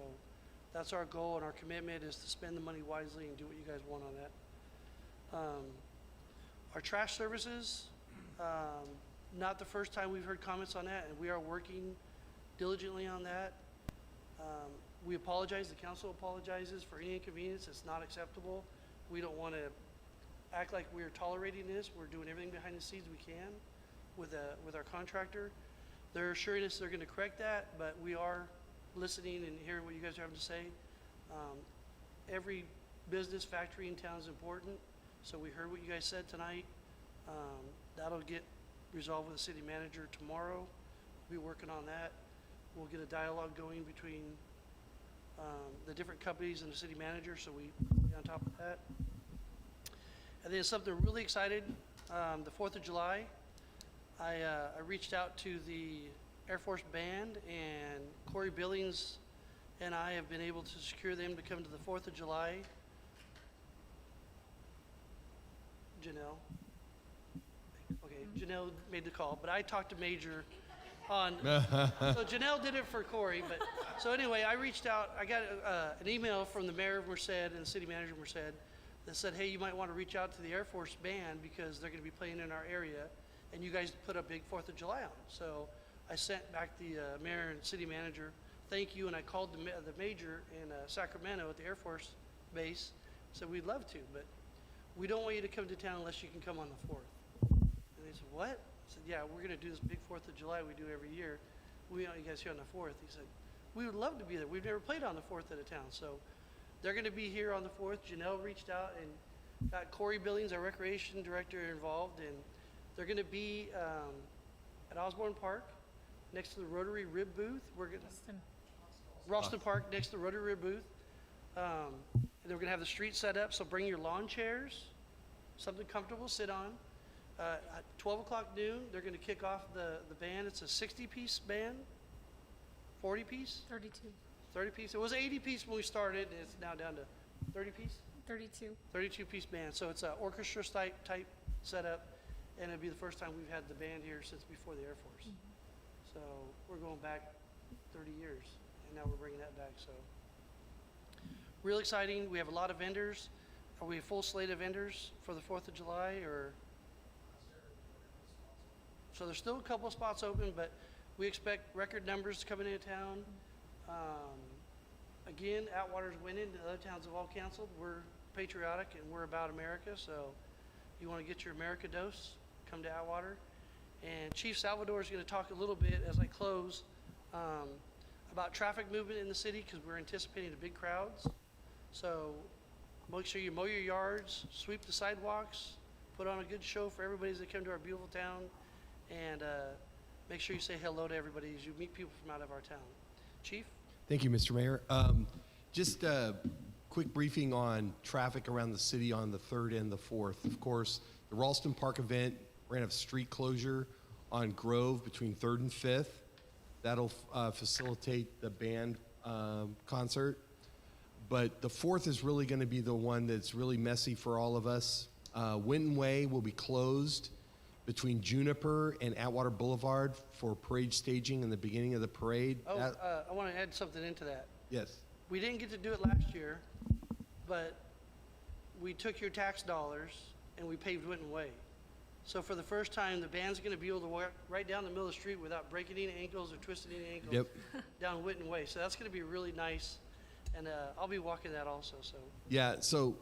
that's our goal, and our commitment is to spend the money wisely and do what you guys want on that. Our trash services, not the first time we've heard comments on that, and we are working diligently on that. We apologize, the council apologizes for any inconvenience. It's not acceptable. We don't want to act like we're tolerating this. We're doing everything behind the scenes we can with our contractor. They're assuring us they're going to correct that, but we are listening and hearing what you guys are having to say. Every business factory in town is important, so we heard what you guys said tonight. That'll get resolved with the city manager tomorrow. We'll be working on that. We'll get a dialogue going between the different companies and the city manager, so we be on top of that. And then something really excited, the 4th of July, I reached out to the Air Force Band, and Corey Billings and I have been able to secure them to come to the 4th of July. Janelle. Okay, Janelle made the call, but I talked to Major on, so Janelle did it for Corey, but, so anyway, I reached out, I got an email from the mayor of Merced and the city manager of Merced that said, hey, you might want to reach out to the Air Force Band because they're going to be playing in our area, and you guys put a big 4th of July on. So I sent back the mayor and city manager, thank you, and I called the major in Sacramento at the Air Force Base, said we'd love to, but we don't want you to come to town unless you can come on the 4th. And they said, what? I said, yeah, we're going to do this big 4th of July we do every year. We want you guys here on the 4th. He said, we would love to be there. We've never played on the 4th at a town. So they're going to be here on the 4th. Janelle reached out and got Corey Billings, our recreation director, involved. And they're going to be at Osborne Park next to the Rotary Rib booth. We're going to Ralston Park next to the Rotary Rib booth. And then we're going to have the street set up. So bring your lawn chairs, something comfortable, sit on. At 12 o'clock noon, they're going to kick off the band. It's a 60-piece band, 40-piece?
32.
30-piece. It was 80-piece when we started, and it's now down to 30-piece?
32.
32-piece band. So it's an orchestra type setup, and it'll be the first time we've had the band here since before the Air Force. So we're going back 30 years, and now we're bringing that back. So real exciting. We have a lot of vendors. Are we a full slate of vendors for the 4th of July, or? So there's still a couple of spots open, but we expect record numbers coming into town. Again, Atwater's winning. The other towns have all canceled. We're patriotic and we're about America. So if you want to get your America dose, come to Atwater. And Chief Salvador is going to talk a little bit as I close about traffic movement in the city because we're anticipating the big crowds. So make sure you mow your yards, sweep the sidewalks, put on a good show for everybody as they come to our beautiful town. And make sure you say hello to everybody as you meet people from out of our town. Chief?
Thank you, Mr. Mayor. Just a quick briefing on traffic around the city on the 3rd and the 4th. Of course, the Ralston Park event, we're going to have street closure on Grove between 3rd and 5th. That'll facilitate the band concert. But the 4th is really going to be the one that's really messy for all of us. Winton Way will be closed between Juniper and Atwater Boulevard for parade staging in the beginning of the parade.
Oh, I want to add something into that.
Yes.
We didn't get to do it last year, but we took your tax dollars and we paved Winton Way. So for the first time, the band's going to be able to walk right down the middle of the street without breaking any ankles or twisting any ankles.
Yep.
Down Winton Way. So that's going to be really nice. And I'll be walking that also. So.
Yeah, so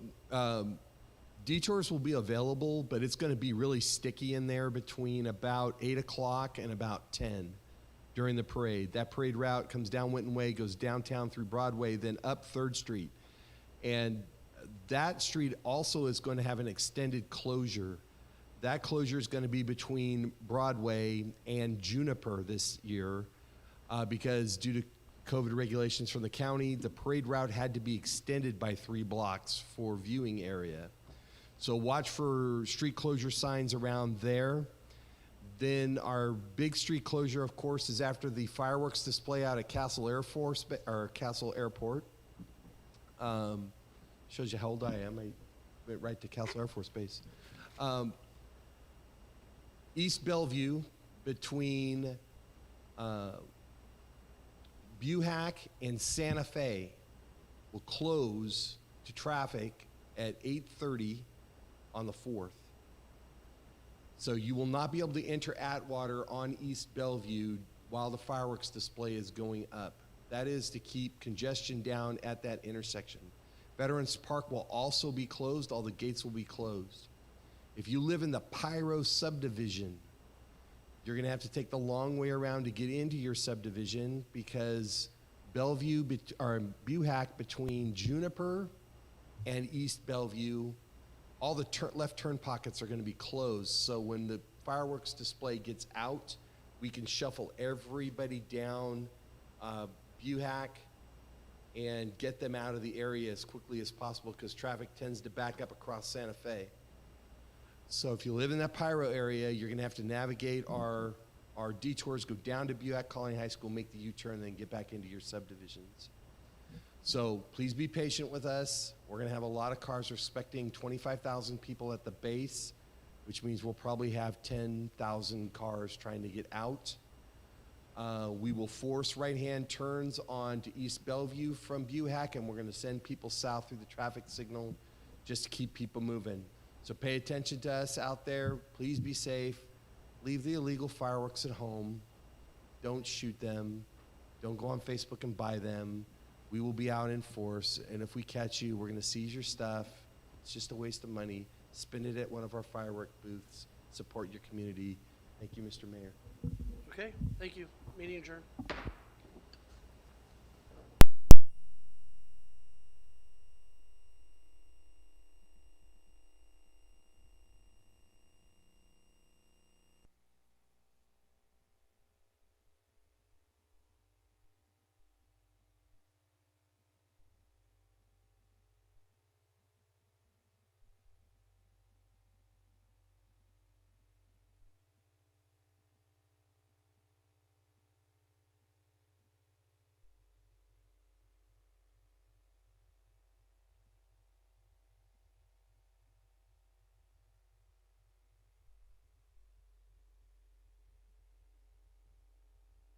detours will be available, but it's going to be really sticky in there between about 8 o'clock and about 10 during the parade. That parade route comes down Winton Way, goes downtown through Broadway, then up 3rd Street. And that street also is going to have an extended closure. That closure is going to be between Broadway and Juniper this year because due to COVID regulations from the county, the parade route had to be extended by 3 blocks for viewing area. So watch for street closure signs around there. Then our big street closure, of course, is after the fireworks display out at Castle Air Force or Castle Airport. Shows you how old I am. I went right to Castle Air Force Base. East Bellevue between Buhack and Santa Fe will close to traffic at 8:30 on the 4th. So you will not be able to enter Atwater on East Bellevue while the fireworks display is going up. That is to keep congestion down at that intersection. Veterans Park will also be closed. All the gates will be closed. If you live in the Pyro subdivision, you're going to have to take the long way around to get into your subdivision because Buhack between Juniper and East Bellevue, all the left turn pockets are going to be closed. So when the fireworks display gets out, we can shuffle everybody down Buhack and get them out of the area as quickly as possible because traffic tends to back up across Santa Fe. So if you live in that Pyro area, you're going to have to navigate our detours, go down to Buhack Colony High School, make the U-turn, then get back into your subdivisions. So please be patient with us. We're going to have a lot of cars. We're expecting 25,000 people at the base, which means we'll probably have 10,000 cars trying to get out. We will force right-hand turns onto East Bellevue from Buhack, and we're going to send people south through the traffic signal just to keep people moving. So pay attention to us out there. Please be safe. Leave the illegal fireworks at home. Don't shoot them. Don't go on Facebook and buy them. We will be out in force, and if we catch you, we're going to seize your stuff. It's just a waste of money. Spend it at one of our firework booths. Support your community. Thank you, Mr. Mayor.
Okay, thank you. Meeting adjourned.